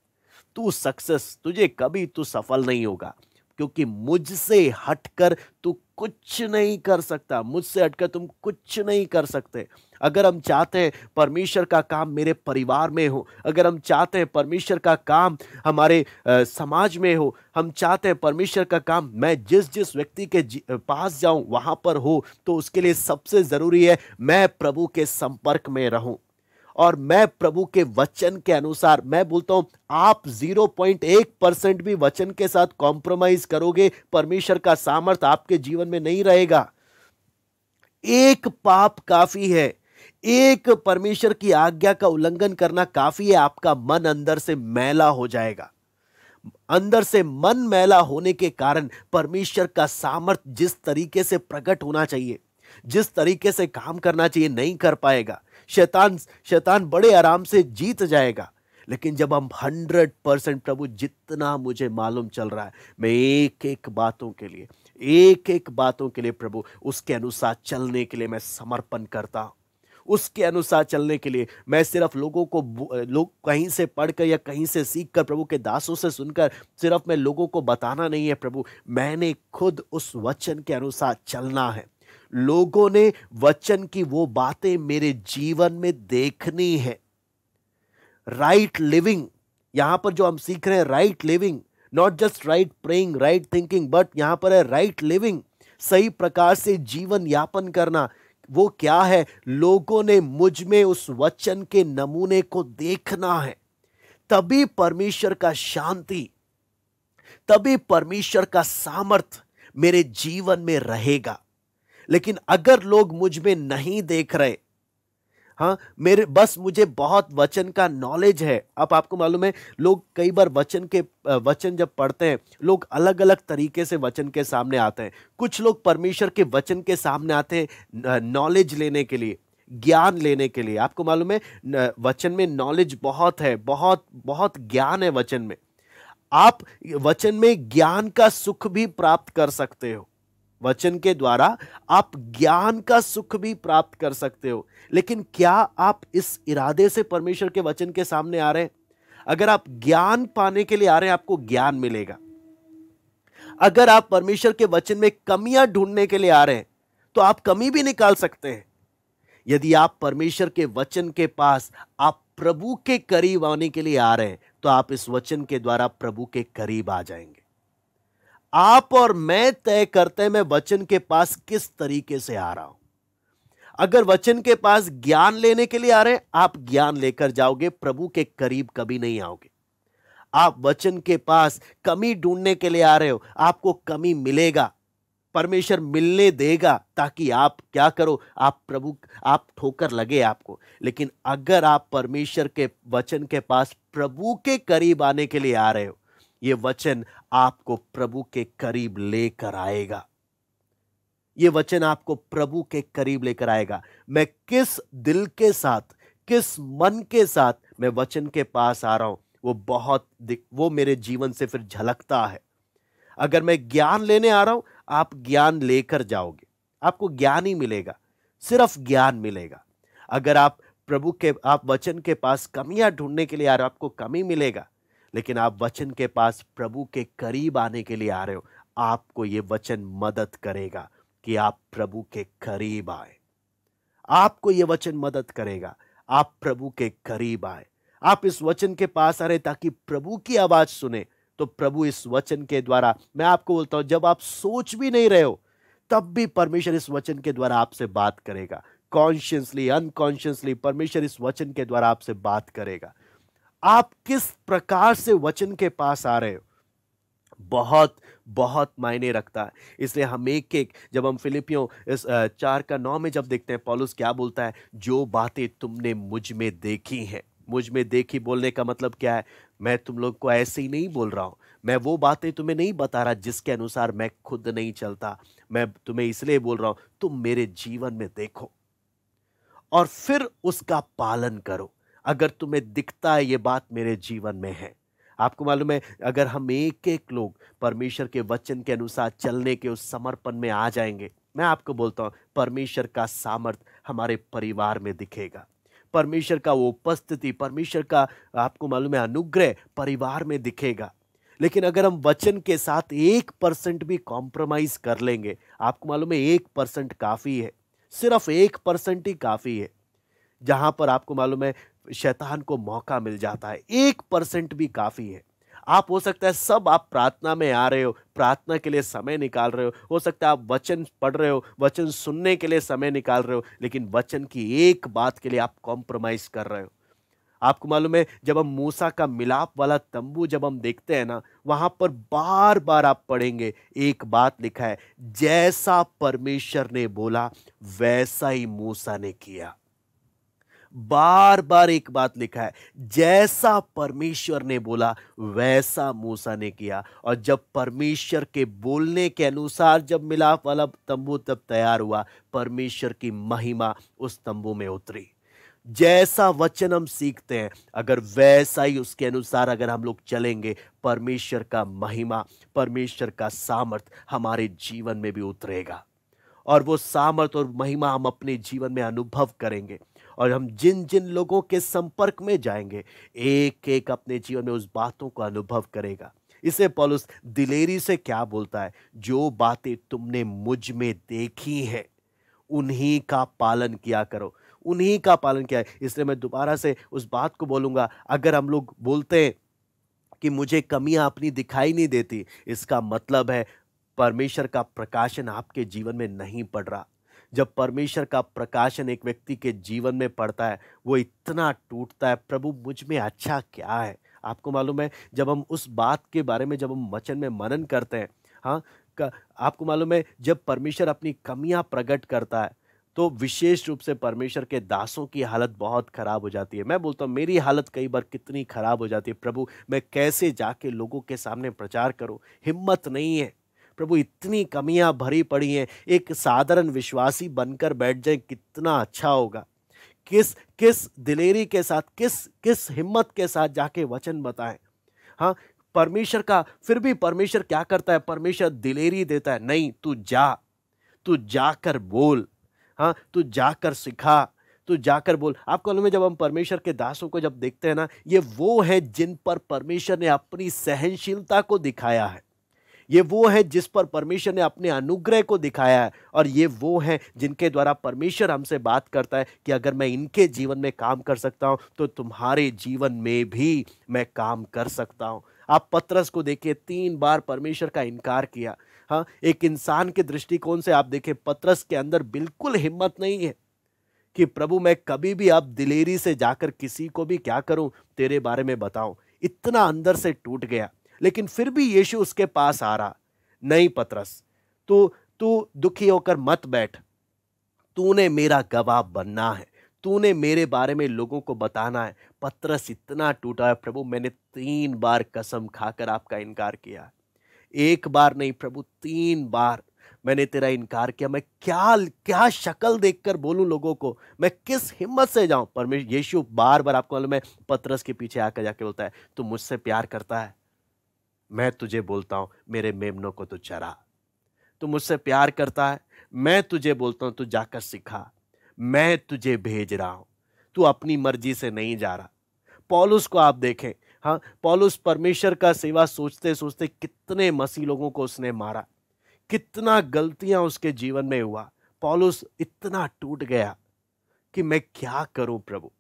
तुझे कभी तू सफल नहीं होगा, क्योंकि मुझसे हटकर तू कुछ नहीं कर सकता, मुझसे हटकर तुम कुछ नहीं कर सकते। अगर हम चाहते हैं परमेश्वर का काम मेरे परिवार में हो, अगर हम चाहते हैं परमेश्वर का काम हमारे समाज में हो, हम चाहते हैं परमेश्वर का काम मैं जिस जिस व्यक्ति के पास जाऊं वहां पर हो, तो उसके लिए सबसे जरूरी है मैं प्रभु के संपर्क में रहूं। और मैं प्रभु के वचन के अनुसार, मैं बोलता हूं आप 0.1% भी वचन के साथ कॉम्प्रोमाइज करोगे, परमेश्वर का सामर्थ आपके जीवन में नहीं रहेगा। एक पाप काफी है, एक परमेश्वर की आज्ञा का उल्लंघन करना काफी है, आपका मन अंदर से मैला हो जाएगा। अंदर से मन मैला होने के कारण परमेश्वर का सामर्थ जिस तरीके से प्रकट होना चाहिए, जिस तरीके से काम करना चाहिए, नहीं कर पाएगा। शैतान बड़े आराम से जीत जाएगा। लेकिन जब हम 100% प्रभु, जितना मुझे मालूम चल रहा है, मैं एक एक बातों के लिए प्रभु उसके अनुसार चलने के लिए मैं समर्पण करता हूं। उसके अनुसार चलने के लिए मैं सिर्फ लोगों कहीं से पढ़कर या कहीं से सीखकर, प्रभु के दासों से सुनकर सिर्फ मैं लोगों को बताना नहीं है प्रभु, मैंने खुद उस वचन के अनुसार चलना है। लोगों ने वचन की वो बातें मेरे जीवन में देखनी है। राइट लिविंग, यहां पर जो हम सीख रहे हैं, right living, not just right praying, right thinking, but यहां पर है राइट लिविंग, सही प्रकार से जीवन यापन करना। वो क्या है? लोगों ने मुझ में उस वचन के नमूने को देखना है। तभी परमेश्वर का शांति, तभी परमेश्वर का सामर्थ मेरे जीवन में रहेगा। लेकिन अगर लोग मुझ में नहीं देख रहे, हाँ, बस मुझे बहुत वचन का नॉलेज है। अब आपको मालूम है, लोग कई बार वचन जब पढ़ते हैं, लोग अलग अलग तरीके से वचन के सामने आते हैं। कुछ लोग परमेश्वर के वचन के सामने आते हैं नॉलेज लेने के लिए, ज्ञान लेने के लिए। आपको मालूम है, वचन में नॉलेज बहुत है, बहुत बहुत ज्ञान है वचन में। आप वचन में ज्ञान का सुख भी प्राप्त कर सकते हो। वचन के द्वारा आप ज्ञान का सुख भी प्राप्त कर सकते हो। लेकिन क्या आप इस इरादे से परमेश्वर के वचन के सामने आ रहे हैं? अगर आप ज्ञान पाने के लिए आ रहे हैं, आपको ज्ञान मिलेगा। अगर आप परमेश्वर के वचन में कमियां ढूंढने के लिए आ रहे हैं, तो आप कमी भी निकाल सकते हैं। यदि आप परमेश्वर के वचन के पास, आप प्रभु के करीब आने के लिए आ रहे हैं, तो आप इस वचन के द्वारा प्रभु के करीब आ जाएंगे। आप और मैं तय करते हैं मैं वचन के पास किस तरीके से आ रहा हूं। अगर वचन के पास ज्ञान लेने के लिए आ रहे हैं, आप ज्ञान लेकर जाओगे, प्रभु के करीब कभी नहीं आओगे। आप वचन के पास कमी ढूंढने के लिए आ रहे हो, आपको कमी मिलेगा, परमेश्वर मिलने देगा, ताकि आप क्या करो, आप ठोकर लगे आपको। लेकिन अगर आप परमेश्वर के वचन के पास प्रभु के करीब आने के लिए आ रहे हो, ये वचन आपको प्रभु के करीब लेकर आएगा। ये वचन आपको प्रभु के करीब लेकर आएगा। मैं किस दिल के साथ, किस मन के साथ मैं वचन के पास आ रहा हूं, वो मेरे जीवन से फिर झलकता है। अगर मैं ज्ञान लेने आ रहा हूं, आप ज्ञान लेकर जाओगे, आपको ज्ञान ही मिलेगा, सिर्फ ज्ञान मिलेगा। अगर आप आप वचन के पास कमियां ढूंढने के लिए आ रहे हो, आपको कमी मिलेगा। लेकिन आप वचन के पास प्रभु के करीब आने के लिए आ रहे हो, आपको यह वचन मदद करेगा कि आप प्रभु के करीब आए। आपको यह वचन मदद करेगा, आप प्रभु के करीब आए। आप इस वचन के पास आ रहे ताकि प्रभु की आवाज सुने, तो प्रभु इस वचन के द्वारा, मैं आपको बोलता हूं, जब आप सोच भी नहीं रहे हो, तब भी परमेश्वर इस वचन के द्वारा आपसे बात करेगा। कॉन्शियसली, अनकॉन्शियसली परमेश्वर इस वचन के द्वारा आपसे बात करेगा। आप किस प्रकार से वचन के पास आ रहे हो, बहुत बहुत मायने रखता है। इसलिए हम जब हम फिलिपियों इस 4:9 में जब देखते हैं, पौलुस क्या बोलता है, जो बातें तुमने मुझ में देखी हैं। मुझ में देखी बोलने का मतलब क्या है? मैं तुम लोग को ऐसे ही नहीं बोल रहा हूं, मैं वो बातें तुम्हें नहीं बता रहा जिसके अनुसार मैं खुद नहीं चलता। मैं तुम्हें इसलिए बोल रहा हूं, तुम मेरे जीवन में देखो और फिर उसका पालन करो। अगर तुम्हें दिखता है ये बात मेरे जीवन में है। आपको मालूम है, अगर हम एक एक लोग परमेश्वर के वचन के अनुसार चलने के उस समर्पण में आ जाएंगे, मैं आपको बोलता हूं, परमेश्वर का सामर्थ हमारे परिवार में दिखेगा। परमेश्वर का वो उपस्थिति, परमेश्वर का आपको मालूम है अनुग्रह परिवार में दिखेगा। लेकिन अगर हम वचन के साथ 1% भी कॉम्प्रोमाइज कर लेंगे, आपको मालूम है 1% काफी है, सिर्फ 1% ही काफी है। जहां पर आपको मालूम है शैतान को मौका मिल जाता है, 1% भी काफी है। आप हो सकता है सब आप प्रार्थना में आ रहे हो, प्रार्थना के लिए समय निकाल रहे हो सकता है आप वचन पढ़ रहे हो, वचन सुनने के लिए समय निकाल रहे हो, लेकिन वचन की एक बात के लिए आप कॉम्प्रोमाइज कर रहे हो। आपको मालूम है जब हम मूसा का मिलाप वाला तंबू जब हम देखते हैं ना, वहां पर बार बार आप पढ़ेंगे एक बात लिखा है, जैसा परमेश्वर ने बोला वैसा ही मूसा ने किया। बार बार एक बात लिखा है, जैसा परमेश्वर ने बोला वैसा मूसा ने किया। और जब परमेश्वर के बोलने के अनुसार जब मिलाप वाला तंबू तब तैयार हुआ, परमेश्वर की महिमा उस तंबू में उतरी। जैसा वचन हम सीखते हैं, अगर वैसा ही उसके अनुसार अगर हम लोग चलेंगे, परमेश्वर का महिमा, परमेश्वर का सामर्थ हमारे जीवन में भी उतरेगा। और वो सामर्थ और महिमा हम अपने जीवन में अनुभव करेंगे। और हम जिन जिन लोगों के संपर्क में जाएंगे, एक एक अपने जीवन में उस बातों को अनुभव करेगा। इसे पौलुस दिलेरी से क्या बोलता है, जो बातें तुमने मुझ में देखी हैं उन्हीं का पालन किया करो, उन्हीं का पालन किया है। इसलिए मैं दोबारा से उस बात को बोलूंगा, अगर हम लोग बोलते हैं कि मुझे कमियां अपनी दिखाई नहीं देती, इसका मतलब है परमेश्वर का प्रकाशन आपके जीवन में नहीं पड़ रहा। जब परमेश्वर का प्रकाशन एक व्यक्ति के जीवन में पड़ता है, वो इतना टूटता है, प्रभु मुझ में अच्छा क्या है। आपको मालूम है जब हम उस बात के बारे में जब हम वचन में मनन करते हैं, हाँ, आपको मालूम है जब परमेश्वर अपनी कमियां प्रकट करता है तो विशेष रूप से परमेश्वर के दासों की हालत बहुत खराब हो जाती है। मैं बोलता हूँ मेरी हालत कई बार कितनी खराब हो जाती है, प्रभु मैं कैसे जाके लोगों के सामने प्रचार करूं, हिम्मत नहीं है प्रभु, इतनी कमियां भरी पड़ी हैं। एक साधारण विश्वासी बनकर बैठ जाए कितना अच्छा होगा। किस किस दिलेरी के साथ, किस किस हिम्मत के साथ जाके वचन बताएं। हाँ, परमेश्वर का, फिर भी परमेश्वर क्या करता है, परमेश्वर दिलेरी देता है, नहीं तू जाकर बोल, हाँ तू जाकर सिखा, तू जाकर बोल। आपको मालूम है जब हम परमेश्वर के दासों को जब देखते हैं ना, ये वो है जिन पर परमेश्वर ने अपनी सहनशीलता को दिखाया है, ये वो है जिस पर परमेश्वर ने अपने अनुग्रह को दिखाया है, और ये वो है जिनके द्वारा परमेश्वर हमसे बात करता है कि अगर मैं इनके जीवन में काम कर सकता हूं तो तुम्हारे जीवन में भी मैं काम कर सकता हूं। आप पतरस को देखिए, 3 बार परमेश्वर का इनकार किया। हाँ, एक इंसान के दृष्टिकोण से आप देखें, पतरस के अंदर बिल्कुल हिम्मत नहीं है कि प्रभु मैं कभी भी अब दिलेरी से जाकर किसी को भी क्या करूं, तेरे बारे में बताऊं। इतना अंदर से टूट गया, लेकिन फिर भी यीशु उसके पास आ रहा, नहीं पतरस, तू तू दुखी होकर मत बैठ, तूने मेरा गवाह बनना है, तूने मेरे बारे में लोगों को बताना है। पतरस इतना टूटा है, प्रभु मैंने 3 बार कसम खाकर आपका इनकार किया, एक बार नहीं प्रभु 3 बार मैंने तेरा इनकार किया। मैं क्या क्या शक्ल देखकर बोलूं लोगों को, मैं किस हिम्मत से जाऊं। परमेश्वर यीशु बार बार, आपको मालूम है, पतरस के पीछे आकर जाके बोलता है, तू मुझसे प्यार करता है, मैं तुझे बोलता हूं मेरे मेमनों को तू चरा। तू मुझसे प्यार करता है, मैं तुझे बोलता हूं तू जाकर सिखा, मैं तुझे भेज रहा हूं, तू अपनी मर्जी से नहीं जा रहा। पौलुस को आप देखें, हाँ, पौलुस परमेश्वर का सेवा सोचते सोचते कितने मसीह लोगों को उसने मारा, कितना गलतियां उसके जीवन में हुआ। पौलुस इतना टूट गया कि मैं क्या करूं प्रभु।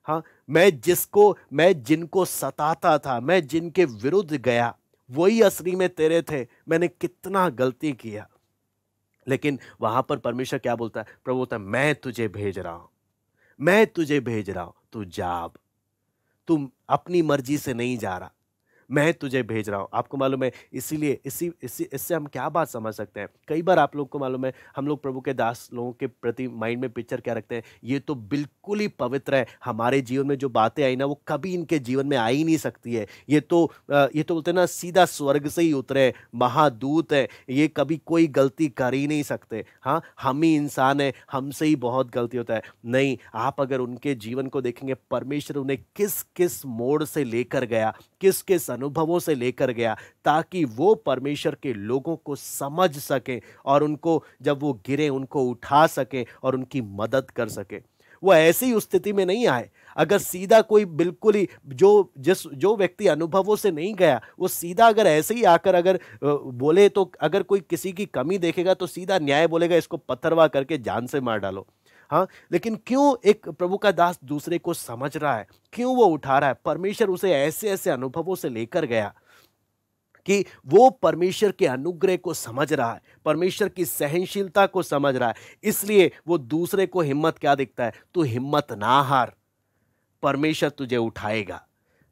हाँ, मैं जिनको सताता था, मैं जिनके विरुद्ध गया, वही असली में तेरे थे, मैंने कितना गलती किया। लेकिन वहां पर परमेश्वर क्या बोलता है, प्रभु बोलता है मैं तुझे भेज रहा हूं, मैं तुझे भेज रहा हूं, तू जा, अब तुम अपनी मर्जी से नहीं जा रहा, मैं तुझे भेज रहा हूं। आपको मालूम है, इसीलिए इसी इसी इससे हम क्या बात समझ सकते हैं। कई बार आप लोग को मालूम है, हम लोग प्रभु के दास लोगों के प्रति माइंड में पिक्चर क्या रखते हैं, ये तो बिल्कुल ही पवित्र है, हमारे जीवन में जो बातें आई ना वो कभी इनके जीवन में आ ही नहीं सकती है। ये तो बोलते हैं ना, सीधा स्वर्ग से ही उतरे महादूत है, ये कभी कोई गलती कर ही नहीं सकते। हाँ, हम ही इंसान है, हमसे ही बहुत गलती होता है। नहीं, आप अगर उनके जीवन को देखेंगे, परमेश्वर उन्हें किस किस मोड़ से लेकर गया, किस किस अनुभवों से लेकर गया, ताकि वो परमेश्वर के लोगों को समझ सके और उनको जब वो गिरे उनको उठा सके और उनकी मदद कर सके। वो ऐसी उस स्थिति में नहीं आए। अगर सीधा कोई बिल्कुल ही जो व्यक्ति अनुभवों से नहीं गया, वो सीधा अगर ऐसे ही आकर अगर बोले, तो अगर कोई किसी की कमी देखेगा तो सीधा न्याय बोलेगा, इसको पत्थरवा करके जान से मार डालो। हाँ, लेकिन क्यों एक प्रभु का दास दूसरे को समझ रहा है, क्यों वो उठा रहा है, परमेश्वर उसे ऐसे ऐसे अनुभवों से लेकर गया। कि वो परमेश्वर के अनुग्रह को समझ रहा है, परमेश्वर की सहनशीलता को समझ रहा है, इसलिए वो दूसरे को हिम्मत क्या दिखता है, तू हिम्मत ना हार, परमेश्वर तुझे उठाएगा,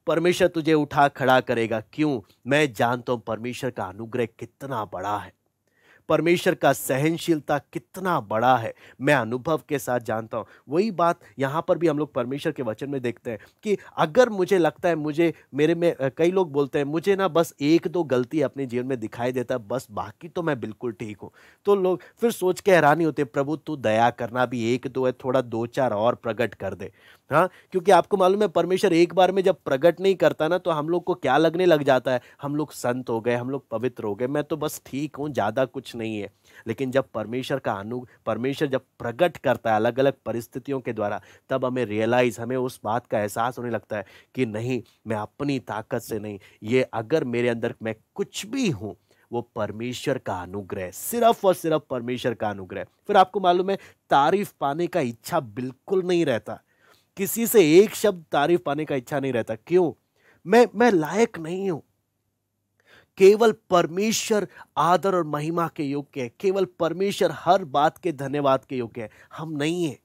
परमेश्वर तुझे उठा खड़ा करेगा। क्यों? मैं जानता हूं परमेश्वर का अनुग्रह कितना बड़ा है, परमेश्वर का सहनशीलता कितना बड़ा है, मैं अनुभव के साथ जानता हूं। वही बात यहां पर भी हम लोग परमेश्वर के वचन में देखते हैं कि अगर मुझे लगता है, मुझे मेरे में कई लोग बोलते हैं मुझे ना बस एक दो गलती अपने जीवन में दिखाई देता है, बस बाकी तो मैं बिल्कुल ठीक हूं। तो लोग फिर सोच के हैरानी होते, प्रभु तू दया करना, भी एक दो है, थोड़ा दो चार और प्रकट कर दे। हाँ, क्योंकि आपको मालूम है परमेश्वर एक बार में जब प्रकट नहीं करता ना, तो हम लोग को क्या लगने लग जाता है, हम लोग संत हो गए, हम लोग पवित्र हो गए, मैं तो बस ठीक हूं, ज्यादा कुछ नहीं है। लेकिन जब परमेश्वर जब प्रकट करता है अलग अलग परिस्थितियों के द्वारा, तब हमें उस बात का एहसास होने लगता है कि नहीं, मैं अपनी ताकत से नहीं, ये अगर मेरे अंदर मैं कुछ भी हूं, वो परमेश्वर का अनुग्रह, सिर्फ और सिर्फ परमेश्वर का अनुग्रह। फिर आपको मालूम है तारीफ पाने का इच्छा बिल्कुल नहीं रहता, किसी से एक शब्द तारीफ पाने का इच्छा नहीं रहता। क्यों? मैं लायक नहीं हूं। केवल परमेश्वर आदर और महिमा के योग्य है, केवल परमेश्वर हर बात के धन्यवाद के योग्य है, हम नहीं है।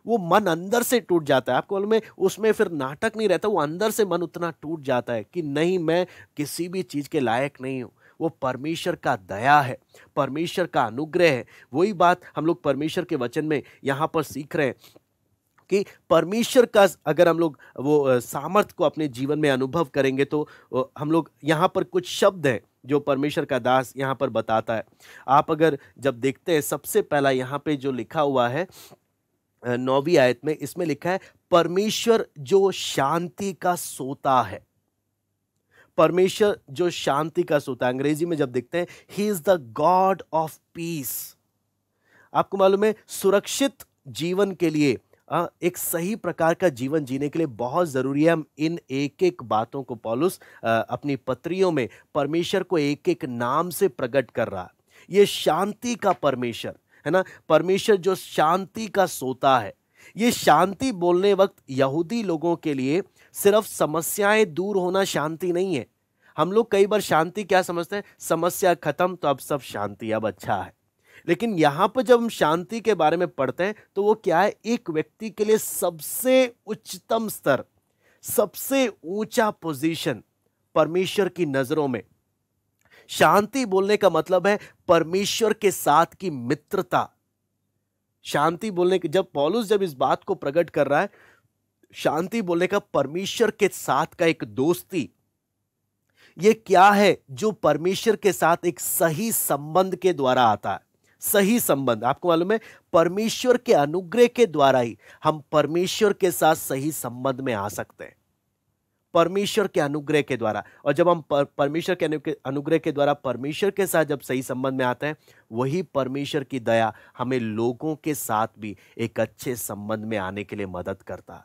वो मन अंदर से टूट जाता है, आपको मालूम है, उसमें फिर नाटक नहीं रहता, वो अंदर से मन उतना टूट जाता है कि नहीं, मैं किसी भी चीज के लायक नहीं हूं। वो परमेश्वर का दया है, परमेश्वर का अनुग्रह है। वही बात हम लोग परमेश्वर के वचन में यहां पर सीख रहे हैं कि परमेश्वर का अगर हम लोग वो सामर्थ को अपने जीवन में अनुभव करेंगे, तो हम लोग यहाँ पर कुछ शब्द हैं जो परमेश्वर का दास यहाँ पर बताता है। आप अगर जब देखते हैं, सबसे पहला यहाँ पे जो लिखा हुआ है 9वीं आयत में, इसमें लिखा है परमेश्वर जो शांति का सोता है। परमेश्वर जो शांति का सोता है, अंग्रेजी में जब देखते हैं, he is the God of peace. आपको मालूम है सुरक्षित जीवन के लिए, एक सही प्रकार का जीवन जीने के लिए बहुत जरूरी है हम इन एक एक बातों को, पौलुस अपनी पत्रियों में परमेश्वर को एक एक नाम से प्रकट कर रहा है। ये शांति का परमेश्वर है ना, परमेश्वर जो शांति का सोता है। ये शांति बोलने वक्त यहूदी लोगों के लिए सिर्फ समस्याएं दूर होना शांति नहीं है। हम लोग कई बार शांति क्या समझते हैं, समस्या खत्म तो अब सब शांति, अब अच्छा है। लेकिन यहां पर जब हम शांति के बारे में पढ़ते हैं, तो वो क्या है, एक व्यक्ति के लिए सबसे उच्चतम स्तर, सबसे ऊंचा पोजीशन परमेश्वर की नजरों में। शांति बोलने का मतलब है परमेश्वर के साथ की मित्रता। शांति बोलने के, जब पौलुस जब इस बात को प्रकट कर रहा है, शांति बोलने का परमेश्वर के साथ का एक दोस्ती, ये क्या है, जो परमेश्वर के साथ एक सही संबंध के द्वारा आता है। सही संबंध, आपको मालूम है परमेश्वर के अनुग्रह के द्वारा ही हम परमेश्वर के साथ सही संबंध में आ सकते हैं, परमेश्वर के अनुग्रह के द्वारा। और जब हम परमेश्वर के अनुग्रह के द्वारा परमेश्वर के साथ जब सही संबंध में आते हैं, वही परमेश्वर की दया हमें लोगों के साथ भी एक अच्छे संबंध में आने के लिए मदद करता है।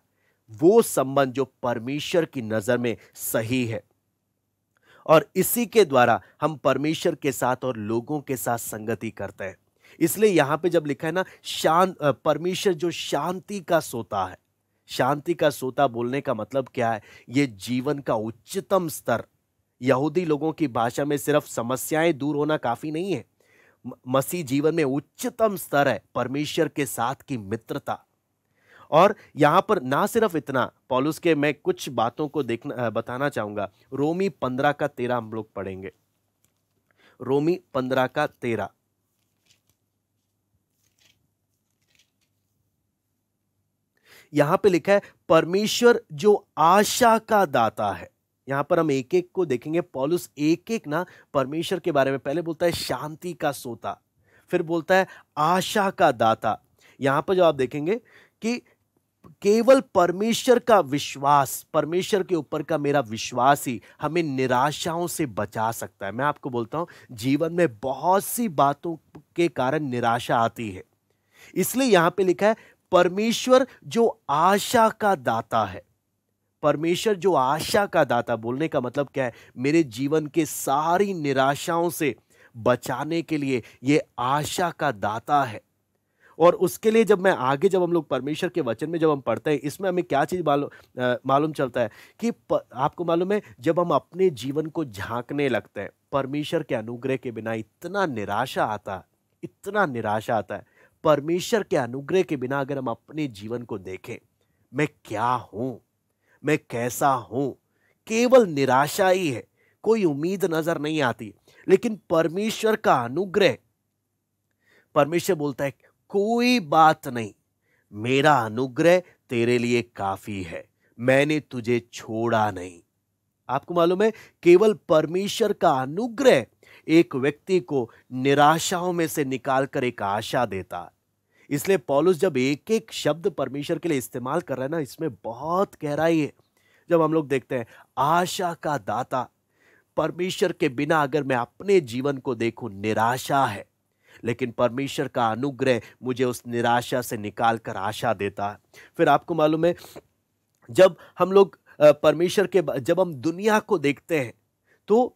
वो संबंध जो परमेश्वर की नजर में सही है, और इसी के द्वारा हम परमेश्वर के साथ और लोगों के साथ संगति करते हैं। इसलिए यहां पे जब लिखा है ना, परमेश्वर जो शांति का सोता है, शांति का सोता बोलने का मतलब क्या है, ये जीवन का उच्चतम स्तर। यहूदी लोगों की भाषा में सिर्फ समस्याएं दूर होना काफी नहीं है, मसीह जीवन में उच्चतम स्तर है परमेश्वर के साथ की मित्रता। और यहां पर ना सिर्फ इतना, पौलुस के मैं कुछ बातों को बताना चाहूंगा। रोमी 15 का 13 हम लोग पढ़ेंगे। रोमी 15 का 13, यहां पे लिखा है परमेश्वर जो आशा का दाता है। यहां पर हम एक एक को देखेंगे। पौलुस एक एक ना परमेश्वर के बारे में पहले बोलता है शांति का सोता, फिर बोलता है आशा का दाता। यहां पर जो आप देखेंगे कि केवल परमेश्वर का विश्वास, परमेश्वर के ऊपर का मेरा विश्वास ही हमें निराशाओं से बचा सकता है। मैं आपको बोलता हूं जीवन में बहुत सी बातों के कारण निराशा आती है, इसलिए यहां पे लिखा है परमेश्वर जो आशा का दाता है। परमेश्वर जो आशा का दाता बोलने का मतलब क्या है, मेरे जीवन के सारी निराशाओं से बचाने के लिए ये आशा का दाता है। और उसके लिए जब मैं आगे, जब हम लोग परमेश्वर के वचन में जब हम पढ़ते हैं, इसमें हमें क्या चीज़ मालूम चलता है कि आपको मालूम है, जब हम अपने जीवन को झांकने लगते हैं परमेश्वर के अनुग्रह के बिना, इतना निराशा आता है, इतना निराशा आता है। परमेश्वर के अनुग्रह के बिना अगर हम अपने जीवन को देखें, मैं क्या हूं, मैं कैसा हूं, केवल निराशा ही है, कोई उम्मीद नजर नहीं आती। लेकिन परमेश्वर का अनुग्रह, परमेश्वर बोलता है कोई बात नहीं, मेरा अनुग्रह तेरे लिए काफी है, मैंने तुझे छोड़ा नहीं। आपको मालूम है, केवल परमेश्वर का अनुग्रह एक व्यक्ति को निराशाओं में से निकालकर एक आशा देता है। इसलिए पौलुस जब एक एक शब्द परमेश्वर के लिए इस्तेमाल कर रहा है ना, इसमें बहुत गहराई है। जब हम लोग देखते हैं आशा का दाता, परमेश्वर के बिना अगर मैं अपने जीवन को देखूं, निराशा है, लेकिन परमेश्वर का अनुग्रह मुझे उस निराशा से निकालकर आशा देता है। फिर आपको मालूम है, जब हम लोग परमेश्वर के, जब हम दुनिया को देखते हैं तो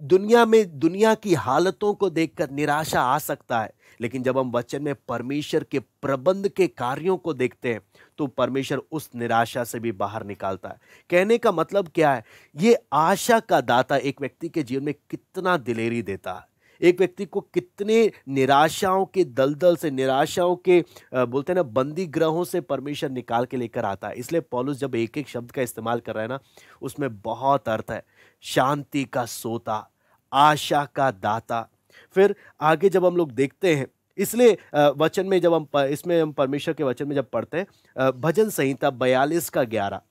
दुनिया में, दुनिया की हालतों को देखकर निराशा आ सकता है, लेकिन जब हम वचन में परमेश्वर के प्रबंध के कार्यों को देखते हैं तो परमेश्वर उस निराशा से भी बाहर निकालता है। कहने का मतलब क्या है, ये आशा का दाता एक व्यक्ति के जीवन में कितना दिलेरी देता है, एक व्यक्ति को कितने निराशाओं के दलदल से, निराशाओं के बोलते हैं ना बंदी ग्रहों से परमेश्वर निकाल के लेकर आता है। इसलिए पौलुस जब एक एक शब्द का इस्तेमाल कर रहा है ना, उसमें बहुत अर्थ है। शांति का सोता, आशा का दाता। फिर आगे जब हम लोग देखते हैं, इसलिए वचन में जब हम इसमें हम परमेश्वर के वचन में जब पढ़ते हैं, भजन संहिता 42 का 11,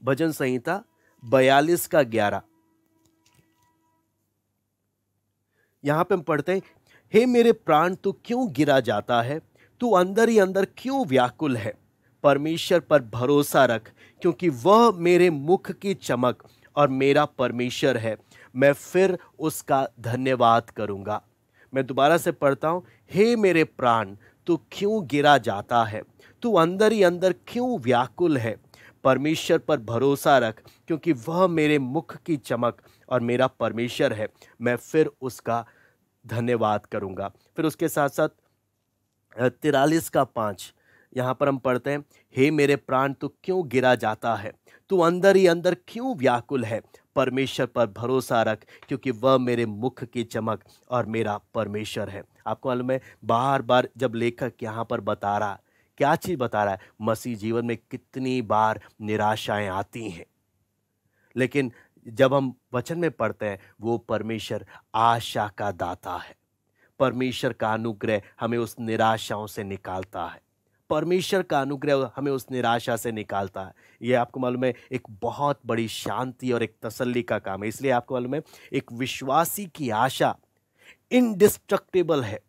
भजन संहिता 42 का 11, यहां पे हम पढ़ते हैं, हे मेरे प्राण तू क्यों गिरा जाता है, तू अंदर ही अंदर क्यों व्याकुल है, परमेश्वर पर भरोसा रख, क्योंकि वह मेरे मुख की चमक और मेरा परमेश्वर है, मैं फिर उसका धन्यवाद करूंगा। मैं दोबारा से पढ़ता हूं, हे मेरे प्राण तू क्यों गिरा जाता है, तू अंदर ही अंदर क्यों व्याकुल है, परमेश्वर पर भरोसा रख, क्योंकि वह मेरे मुख की चमक और मेरा परमेश्वर है, मैं फिर उसका धन्यवाद करूंगा। फिर उसके साथ साथ 43 का 5, यहाँ पर हम पढ़ते हैं, हे मेरे प्राण तू क्यों गिरा जाता है, तू अंदर ही अंदर क्यों व्याकुल है, परमेश्वर पर भरोसा रख, क्योंकि वह मेरे मुख की चमक और मेरा परमेश्वर है। आपको मालूम है, बार बार जब लेखक यहाँ पर बता रहा, क्या चीज़ बता रहा है, मसीह जीवन में कितनी बार निराशाएं आती हैं, लेकिन जब हम वचन में पढ़ते हैं, वो परमेश्वर आशा का दाता है। परमेश्वर का अनुग्रह हमें उस निराशाओं से निकालता है, परमेश्वर का अनुग्रह हमें उस निराशा से निकालता है। ये आपको मालूम है, एक बहुत बड़ी शांति और एक तसल्ली का काम है। इसलिए आपको मालूम है, एक विश्वासी की आशा इनडिस्ट्रक्टेबल है,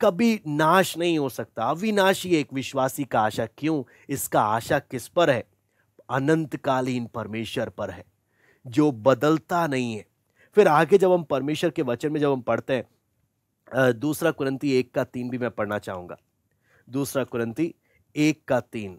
कभी नाश नहीं हो सकता, अविनाशी है एक विश्वासी का आशा। क्यों? इसका आशा किस पर है? अनंतकालीन परमेश्वर पर है, जो बदलता नहीं है। फिर आगे जब हम परमेश्वर के वचन में जब हम पढ़ते हैं, 2 कुरिन्ती 1 का 3 भी मैं पढ़ना चाहूंगा। 2 कुरिन्ती 1 का 3,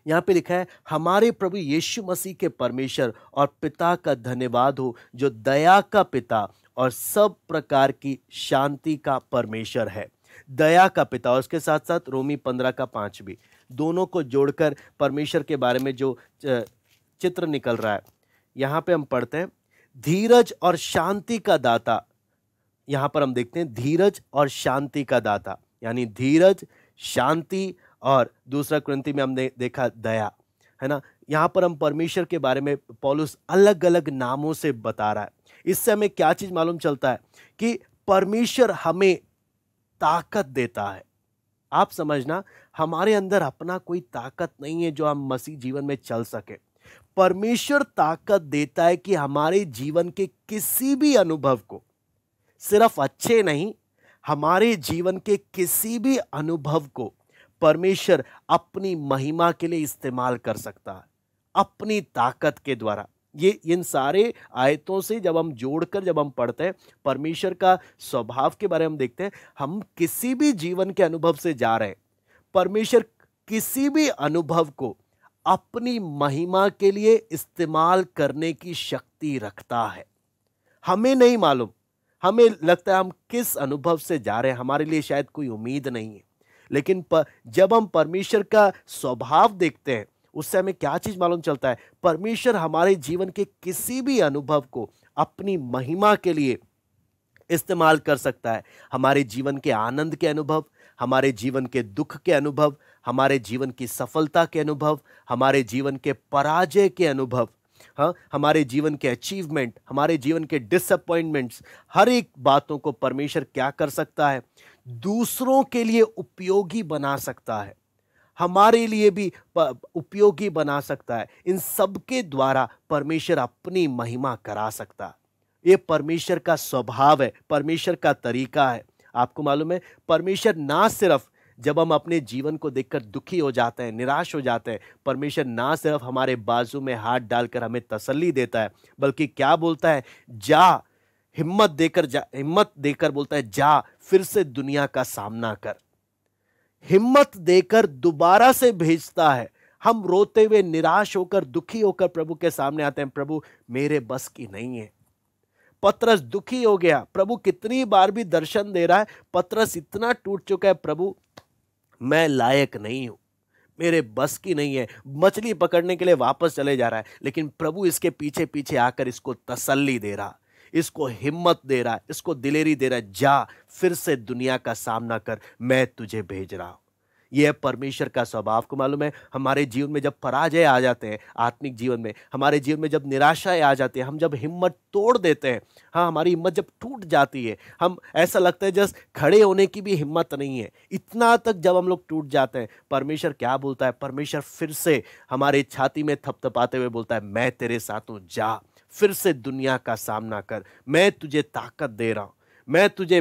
यहां पे लिखा है, हमारे प्रभु यीशु मसीह के परमेश्वर और पिता का धन्यवाद हो, जो दया का पिता और सब प्रकार की शांति का परमेश्वर है। दया का पिता, और उसके साथ साथ रोमी 15 का 5 भी, दोनों को जोड़कर परमेश्वर के बारे में जो चित्र निकल रहा है। यहां पे हम पढ़ते हैं, धीरज और शांति का दाता। यहां पर हम देखते हैं धीरज और शांति का दाता, यानी धीरज, शांति, और 2 कुरिन्ती में हमने देखा दया, है ना। यहां पर हम परमेश्वर के बारे में पौलुस अलग अलग नामों से बता रहा है। इससे हमें क्या चीज मालूम चलता है कि परमेश्वर हमें ताकत देता है। आप समझना, हमारे अंदर अपना कोई ताकत नहीं है जो हम मसीह जीवन में चल सके। परमेश्वर ताकत देता है कि हमारे जीवन के किसी भी अनुभव को, सिर्फ अच्छे नहीं, हमारे जीवन के किसी भी अनुभव को परमेश्वर अपनी महिमा के लिए इस्तेमाल कर सकता है, अपनी ताकत के द्वारा। ये इन सारे आयतों से जब हम जोड़कर जब हम पढ़ते हैं, परमेश्वर का स्वभाव के बारे में हम देखते हैं। हम किसी भी जीवन के अनुभव से जा रहे हैं, परमेश्वर किसी भी अनुभव को अपनी महिमा के लिए इस्तेमाल करने की शक्ति रखता है। हमें नहीं मालूम, हमें लगता है हम किस अनुभव से जा रहे हैं, हमारे लिए शायद कोई उम्मीद नहीं है। लेकिन जब हम परमेश्वर का स्वभाव देखते हैं, उससे हमें क्या चीज मालूम चलता है? परमेश्वर हमारे जीवन के किसी भी अनुभव को अपनी महिमा के लिए इस्तेमाल कर सकता है। हमारे जीवन के आनंद के अनुभव, हमारे जीवन के दुख के अनुभव, हमारे जीवन की सफलता के अनुभव, हमारे जीवन के पराजय के अनुभव, हाँ, हमारे जीवन के अचीवमेंट, हमारे जीवन के डिसअपॉइंटमेंट्स, हर एक बातों को परमेश्वर क्या कर सकता है? दूसरों के लिए उपयोगी बना सकता है, हमारे लिए भी उपयोगी बना सकता है। इन सब के द्वारा परमेश्वर अपनी महिमा करा सकता है। ये परमेश्वर का स्वभाव है, परमेश्वर का तरीका है। आपको मालूम है, परमेश्वर ना सिर्फ जब हम अपने जीवन को देखकर दुखी हो जाते हैं, निराश हो जाते हैं, परमेश्वर ना सिर्फ हमारे बाजू में हाथ डालकर हमें तसल्ली देता है, बल्कि क्या बोलता है? जा, हिम्मत देकर बोलता है, जा फिर से दुनिया का सामना कर। हिम्मत देकर दोबारा से भेजता है। हम रोते हुए, निराश होकर, दुखी होकर प्रभु के सामने आते हैं, प्रभु मेरे बस की नहीं है। पतरस दुखी हो गया, प्रभु कितनी बार भी दर्शन दे रहा है, पतरस इतना टूट चुका है, प्रभु मैं लायक नहीं हूं, मेरे बस की नहीं है। मछली पकड़ने के लिए वापस चले जा रहा है, लेकिन प्रभु इसके पीछे पीछे आकर इसको तसल्ली दे रहा, इसको हिम्मत दे रहा है, इसको दिलेरी दे रहा है, जा फिर से दुनिया का सामना कर, मैं तुझे भेज रहा हूं। यह परमेश्वर का स्वभाव। को मालूम है, हमारे जीवन में जब पराजय आ जाते हैं, आत्मिक जीवन में, हमारे जीवन में जब निराशाएं आ जाती है, हम जब हिम्मत तोड़ देते हैं, हाँ, हमारी हिम्मत जब टूट जाती है, हम ऐसा लगता है जस्ट खड़े होने की भी हिम्मत नहीं है, इतना तक जब हम लोग टूट जाते हैं, परमेश्वर क्या बोलता है? परमेश्वर फिर से हमारे छाती में थपथपाते हुए बोलता है, मैं तेरे साथ हूं, जा फिर से दुनिया का सामना कर, मैं तुझे ताकत दे रहा हूं,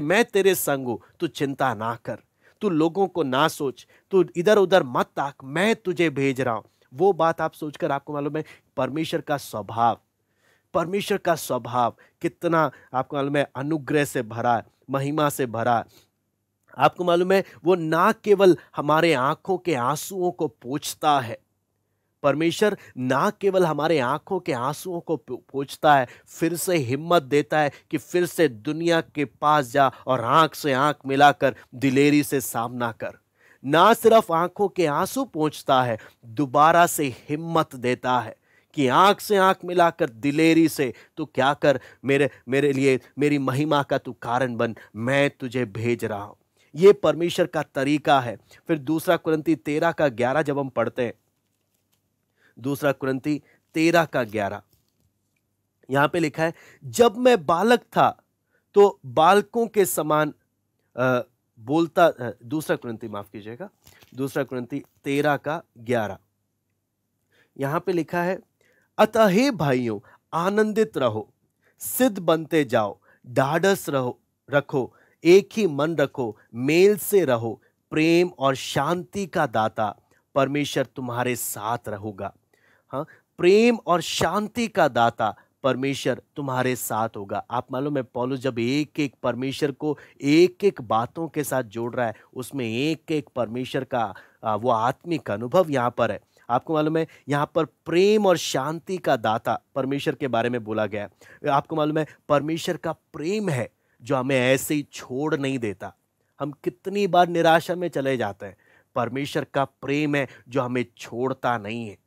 मैं तेरे संग हूं, तू चिंता ना कर, तू लोगों को ना सोच, तू इधर उधर मत ताक, मैं तुझे भेज रहा हूं। वो बात आप सोचकर आपको मालूम है, परमेश्वर का स्वभाव कितना आपको मालूम है अनुग्रह से भरा है, महिमा से भरा है। आपको मालूम है, वो ना केवल हमारे आंखों के आंसुओं को पोंछता है, परमेश्वर ना केवल हमारे आंखों के आंसुओं को पोंछता है, फिर से हिम्मत देता है कि फिर से दुनिया के पास जा और आंख से आंख मिलाकर दिलेरी से सामना कर। ना सिर्फ आंखों के आंसू पोंछता है, दोबारा से हिम्मत देता है कि आंख से आंख मिलाकर दिलेरी से तू क्या कर, मेरे लिए मेरी महिमा का तू कारण बन, मैं तुझे भेज रहा हूं। यह परमेश्वर का तरीका है। फिर दूसरा कुरिन्ती 13:11 जब हम पढ़ते हैं, दूसरा कुरिन्ती 13:11, यहां पे लिखा है, जब मैं बालक था तो बालकों के समान बोलता, दूसरा कुरिन्ती माफ कीजिएगा, दूसरा कुरिन्ती 13:11, यहां पे लिखा है, अतः हे भाइयों आनंदित रहो, सिद्ध बनते जाओ, ढाढ़स रखो, एक ही मन रखो, मेल से रहो, प्रेम और शांति का दाता परमेश्वर तुम्हारे साथ रहोगा। हाँ, प्रेम और शांति का दाता परमेश्वर तुम्हारे साथ होगा। आप मालूम है, पौलुस जब एक एक परमेश्वर को एक एक बातों के साथ जोड़ रहा है, उसमें एक एक परमेश्वर का वो आत्मिक अनुभव यहाँ पर है। आपको मालूम है, यहाँ पर प्रेम और शांति का दाता परमेश्वर के बारे में बोला गया है। आपको मालूम है, परमेश्वर का प्रेम है जो हमें ऐसे ही छोड़ नहीं देता। हम कितनी बार निराशा में चले जाते हैं, परमेश्वर का प्रेम है जो हमें छोड़ता नहीं है।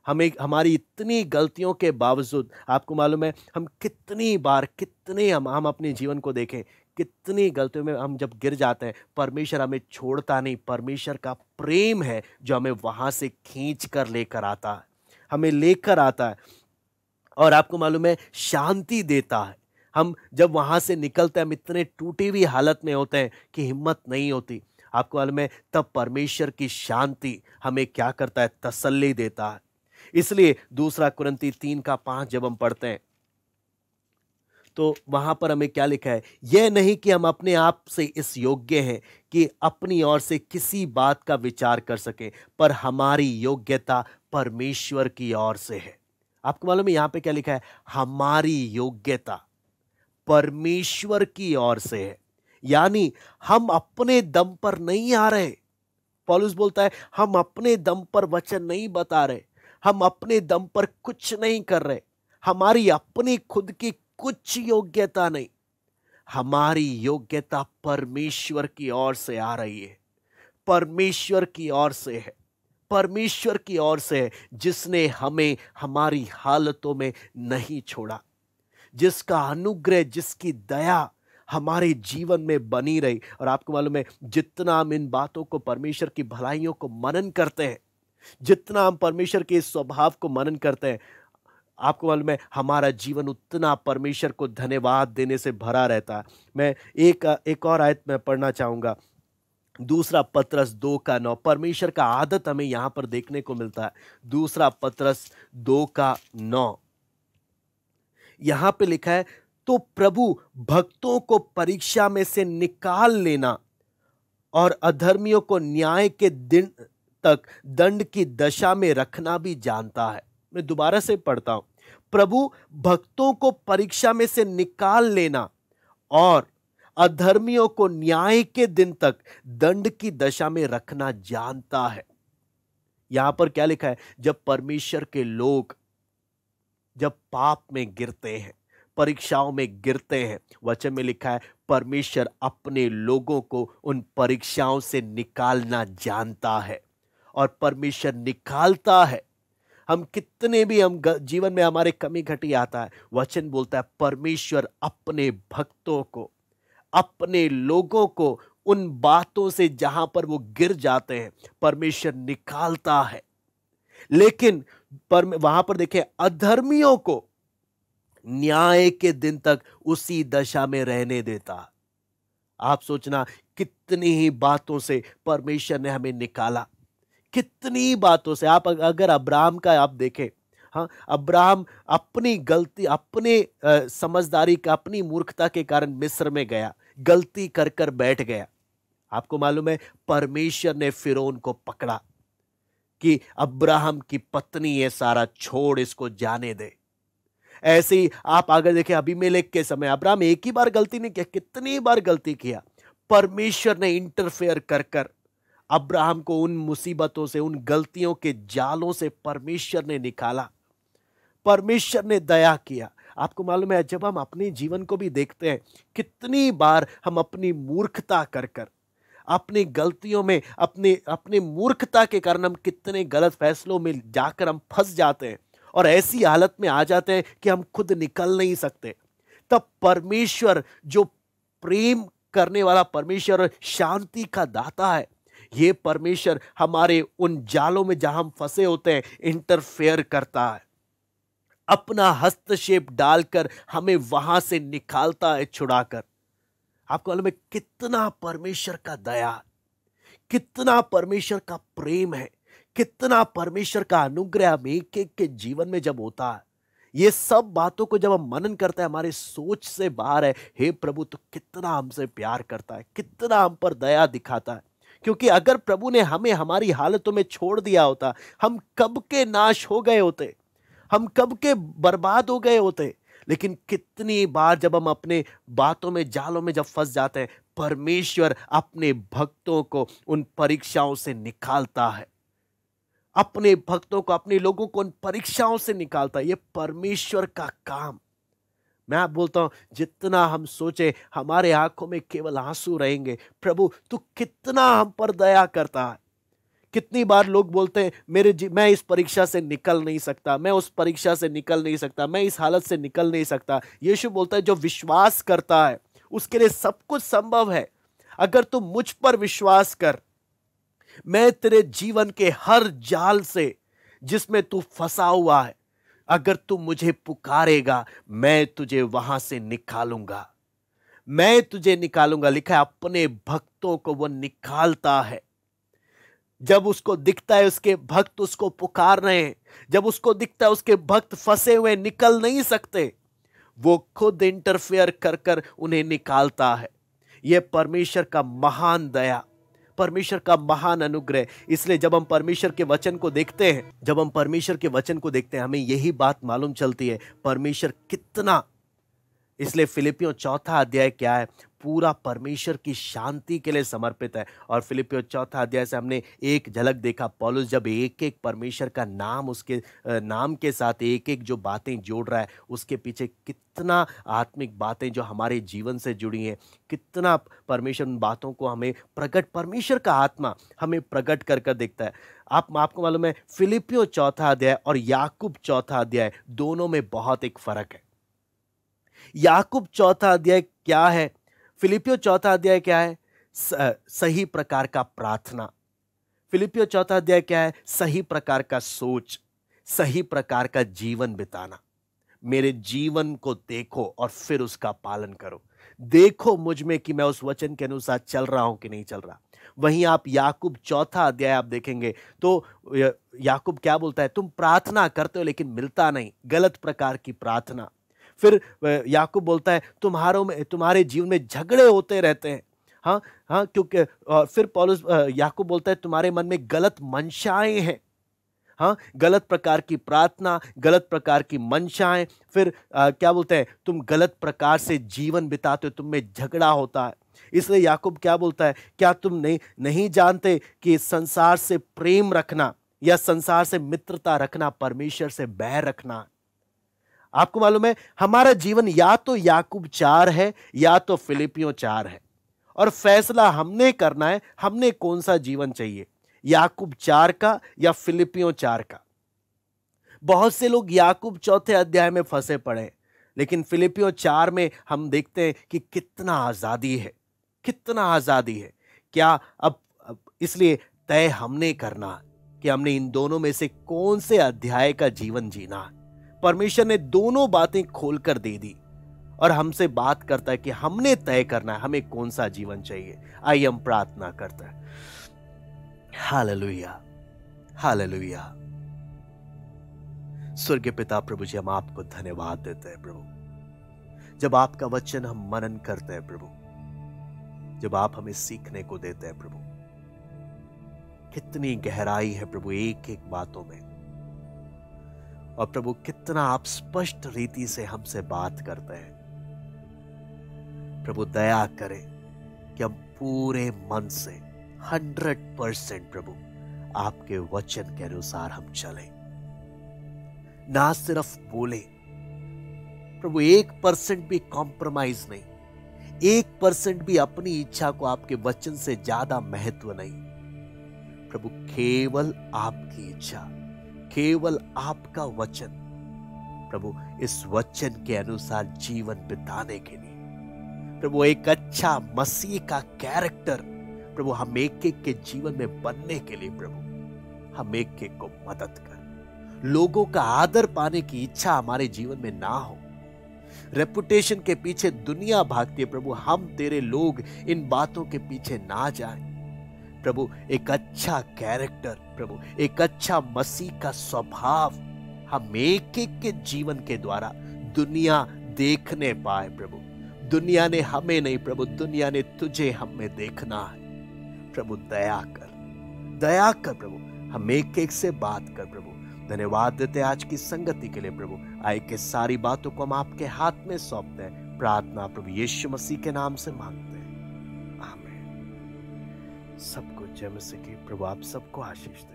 हमें हमारी इतनी गलतियों के बावजूद, आपको मालूम है, हम कितनी बार, कितने हम अपने जीवन को देखें, कितनी गलतियों में हम जब गिर जाते हैं, परमेश्वर हमें छोड़ता नहीं। परमेश्वर का प्रेम है जो हमें वहां से खींच कर लेकर आता है, हमें लेकर आता है, और आपको मालूम है शांति देता है। हम जब वहां से निकलते हैं, हम इतने टूटी हुई हालत में होते हैं कि हिम्मत नहीं होती। आपको मालूम है, तब परमेश्वर की शांति हमें क्या करता है? तसल्ली देता है। इसलिए दूसरा कुरिन्ती 3:5 जब हम पढ़ते हैं, तो वहां पर हमें क्या लिखा है? यह नहीं कि हम अपने आप से इस योग्य हैं कि अपनी ओर से किसी बात का विचार कर सके, पर हमारी योग्यता परमेश्वर की ओर से है। आपको मालूम है यहां पे क्या लिखा है? हमारी योग्यता परमेश्वर की ओर से है, यानी हम अपने दम पर नहीं आ रहे। पौलुस बोलता है, हम अपने दम पर वचन नहीं बता रहे, हम अपने दम पर कुछ नहीं कर रहे, हमारी अपनी खुद की कुछ योग्यता नहीं, हमारी योग्यता परमेश्वर की ओर से आ रही है, परमेश्वर की ओर से है, परमेश्वर की ओर से है, जिसने हमें हमारी हालतों में नहीं छोड़ा, जिसका अनुग्रह, जिसकी दया हमारे जीवन में बनी रही। और आपको मालूम है, जितना हम इन बातों को, परमेश्वर की भलाइयों को मनन करते हैं, जितना हम परमेश्वर के इस स्वभाव को मनन करते हैं, आपको मालूम है हमारा जीवन उतना परमेश्वर को धन्यवाद देने से भरा रहता है। मैं एक और आयत में पढ़ना चाहूंगा, दूसरा पतरस 2:9। परमेश्वर का आदत हमें यहां पर देखने को मिलता है। दूसरा पतरस 2:9, यहां पे लिखा है, तो प्रभु भक्तों को परीक्षा में से निकाल लेना और अधर्मियों को न्याय के दिन तक दंड की दशा में रखना भी जानता है। मैं दोबारा से पढ़ता हूं, प्रभु भक्तों को परीक्षा में से निकाल लेना और अधर्मियों को न्याय के दिन तक दंड की दशा में रखना जानता है। यहां पर क्या लिखा है, जब परमेश्वर के लोग जब पाप में गिरते हैं, परीक्षाओं में गिरते हैं, वचन में लिखा है परमेश्वर अपने लोगों को उन परीक्षाओं से निकालना जानता है और परमेश्वर निकालता है। हम कितने भी हम जीवन में हमारे कमी घटी आता है, वचन बोलता है परमेश्वर अपने भक्तों को, अपने लोगों को उन बातों से जहां पर वो गिर जाते हैं, परमेश्वर निकालता है। लेकिन वहां पर देखें, अधर्मियों को न्याय के दिन तक उसी दशा में रहने देता। आप सोचना, कितनी ही बातों से परमेश्वर ने हमें निकाला, कितनी बातों से। आप अगर अब्राहम का आप देखें, हाँ, अब्राहम अपनी गलती, अपने समझदारी का, अपनी मूर्खता के कारण मिस्र में गया, गलती कर कर बैठ गया। आपको मालूम है परमेश्वर ने फिरौन को पकड़ा कि अब्राहम की पत्नी ये सारा छोड़, इसको जाने दे। ऐसे ही आप अगर देखें अबीमेलेक के समय, अब्राहम एक ही बार गलती नहीं किया, कितनी बार गलती किया। परमेश्वर ने इंटरफेयर कर कर अब्राहम को उन मुसीबतों से, उन गलतियों के जालों से परमेश्वर ने निकाला, परमेश्वर ने दया किया। आपको मालूम है जब हम अपने जीवन को भी देखते हैं, कितनी बार हम अपनी मूर्खता कर कर, अपनी गलतियों में, अपने मूर्खता के कारण हम कितने गलत फैसलों में जाकर हम फंस जाते हैं और ऐसी हालत में आ जाते हैं कि हम खुद निकल नहीं सकते। तब परमेश्वर, जो प्रेम करने वाला परमेश्वर और शांति का दाता है, ये परमेश्वर हमारे उन जालों में जहां हम फंसे होते हैं इंटरफेयर करता है, अपना हस्तक्षेप डालकर हमें वहां से निकालता है, छुड़ाकर। आपको मालूम है कितना परमेश्वर का दया, कितना परमेश्वर का प्रेम है, कितना परमेश्वर का अनुग्रह हम एक एक के जीवन में जब होता है। ये सब बातों को जब हम मनन करते हैं, हमारे सोच से बाहर है। हे प्रभु तो कितना हमसे प्यार करता है, कितना हम पर दया दिखाता है। क्योंकि अगर प्रभु ने हमें हमारी हालतों में छोड़ दिया होता, हम कब के नाश हो गए होते, हम कब के बर्बाद हो गए होते। लेकिन कितनी बार जब हम अपने बातों में, जालों में जब फंस जाते हैं, परमेश्वर अपने भक्तों को उन परीक्षाओं से निकालता है, अपने भक्तों को, अपने लोगों को उन परीक्षाओं से निकालता है। ये परमेश्वर का काम। मैं आप बोलता हूं, जितना हम सोचे हमारे आंखों में केवल आंसू रहेंगे, प्रभु तू कितना हम पर दया करता है। कितनी बार लोग बोलते हैं मैं इस परीक्षा से निकल नहीं सकता, मैं उस परीक्षा से निकल नहीं सकता, मैं इस हालत से निकल नहीं सकता। यीशु बोलता है जो विश्वास करता है उसके लिए सब कुछ संभव है। अगर तू मुझ पर विश्वास कर, मैं तेरे जीवन के हर जाल से जिसमें तू फंसा हुआ है, अगर तू मुझे पुकारेगा, मैं तुझे वहां से निकालूंगा, मैं तुझे निकालूंगा। लिखा है अपने भक्तों को वो निकालता है। जब उसको दिखता है उसके भक्त उसको पुकार रहे हैं, जब उसको दिखता है उसके भक्त फंसे हुए निकल नहीं सकते, वो खुद इंटरफेयर कर कर उन्हें निकालता है। यह परमेश्वर का महान दया, परमेश्वर का महान अनुग्रह। इसलिए जब हम परमेश्वर के वचन को देखते हैं, जब हम परमेश्वर के वचन को देखते हैं, हमें यही बात मालूम चलती है परमेश्वर कितना इसलिए फिलिपियों चौथा अध्याय क्या है? पूरा परमेश्वर की शांति के लिए समर्पित है। और फिलिपियों चौथा अध्याय से हमने एक झलक देखा, पौलुस जब एक एक परमेश्वर का नाम उसके नाम के साथ एक एक जो बातें जोड़ रहा है, उसके पीछे कितना आत्मिक बातें जो हमारे जीवन से जुड़ी हैं, कितना परमेश्वर उन बातों को हमें प्रकट, परमेश्वर का आत्मा हमें प्रकट कर कर देखता है। आपको मालूम है, फिलिपियों चौथा अध्याय और याकूब चौथा अध्याय दोनों में बहुत एक फर्क है। याकूब चौथा अध्याय क्या है? फिलिपियो चौथा अध्याय क्या है? सही प्रकार का प्रार्थना। फिलिपियो चौथा अध्याय क्या है? सही प्रकार का सोच, सही प्रकार का जीवन बिताना। मेरे जीवन को देखो और फिर उसका पालन करो। देखो मुझ में कि मैं उस वचन के अनुसार चल रहा हूं कि नहीं चल रहा। वहीं आप याकूब चौथा अध्याय आप देखेंगे तो याकूब क्या बोलता है? तुम प्रार्थना करते हो लेकिन मिलता नहीं, गलत प्रकार की प्रार्थना। फिर याकूब बोलता है तुम्हारे जीवन में झगड़े होते रहते हैं। हाँ हाँ, क्योंकि फिर पौलुस याकूब बोलता है तुम्हारे मन में गलत मंशाएं हैं। हाँ, गलत प्रकार की प्रार्थना, गलत प्रकार की मंशाएं। फिर क्या बोलते हैं? तुम गलत प्रकार से जीवन बिताते हो, तुम में झगड़ा होता है। इसलिए याकूब क्या बोलता है? क्या तुम नहीं जानते कि संसार से प्रेम रखना या संसार से मित्रता रखना परमेश्वर से बैर रखना? आपको मालूम है, हमारा जीवन या तो याकूब 4 है या तो फिलिपियों 4 है, और फैसला हमने करना है हमने कौन सा जीवन चाहिए, याकूब 4 का या फिलिपियों 4 का। बहुत से लोग याकूब चौथे अध्याय में फंसे पड़े हैं, लेकिन फिलिपियों 4 में हम देखते हैं कि कितना आजादी है, कितना आजादी है। क्या अब इसलिए तय हमने करना कि हमने इन दोनों में से कौन से अध्याय का जीवन जीना है। परमेश्वर ने दोनों बातें खोलकर दे दी और हमसे बात करता है कि हमने तय करना है हमें कौन सा जीवन चाहिए। आइए हम प्रार्थना करते हैं। Hallelujah, hallelujah. स्वर्गीय पिता प्रभु जी, हम आपको धन्यवाद देते हैं प्रभु, जब आपका वचन हम मनन करते हैं प्रभु, जब आप हमें सीखने को देते हैं प्रभु। कितनी गहराई है प्रभु एक एक बातों में, और प्रभु कितना आप स्पष्ट रीति से हमसे बात करते हैं। प्रभु दया करें कि हम पूरे मन से 100% प्रभु आपके वचन के अनुसार हम चलें, ना सिर्फ बोले प्रभु, 1% भी कॉम्प्रोमाइज नहीं, 1% भी अपनी इच्छा को आपके वचन से ज्यादा महत्व नहीं। प्रभु केवल आपकी इच्छा, केवल आपका वचन प्रभु, इस वचन के अनुसार जीवन बिताने के लिए प्रभु, एक अच्छा मसीह का कैरेक्टर प्रभु हम एक एक के जीवन में बनने के लिए प्रभु हम एक एक को मदद कर। लोगों का आदर पाने की इच्छा हमारे जीवन में ना हो। रेपुटेशन के पीछे दुनिया भागती है प्रभु, हम तेरे लोग इन बातों के पीछे ना जाएं प्रभु। एक अच्छा कैरेक्टर प्रभु, एक अच्छा मसीह का स्वभाव हम एक एक के जीवन के द्वारा दुनिया देखने पाए प्रभु। दुनिया ने हमें नहीं प्रभु, दुनिया ने तुझे हम में देखना है प्रभु। दया कर प्रभु, हम एक एक से बात कर प्रभु। धन्यवाद देते आज की संगति के लिए प्रभु। आए के सारी बातों को हम आपके हाथ में सौंपते हैं। प्रार्थना प्रभु यीशु मसीह के नाम से मांगते हैं, आमीन। सबको जय मसीह की। प्रभु आप सबको आशीष दे।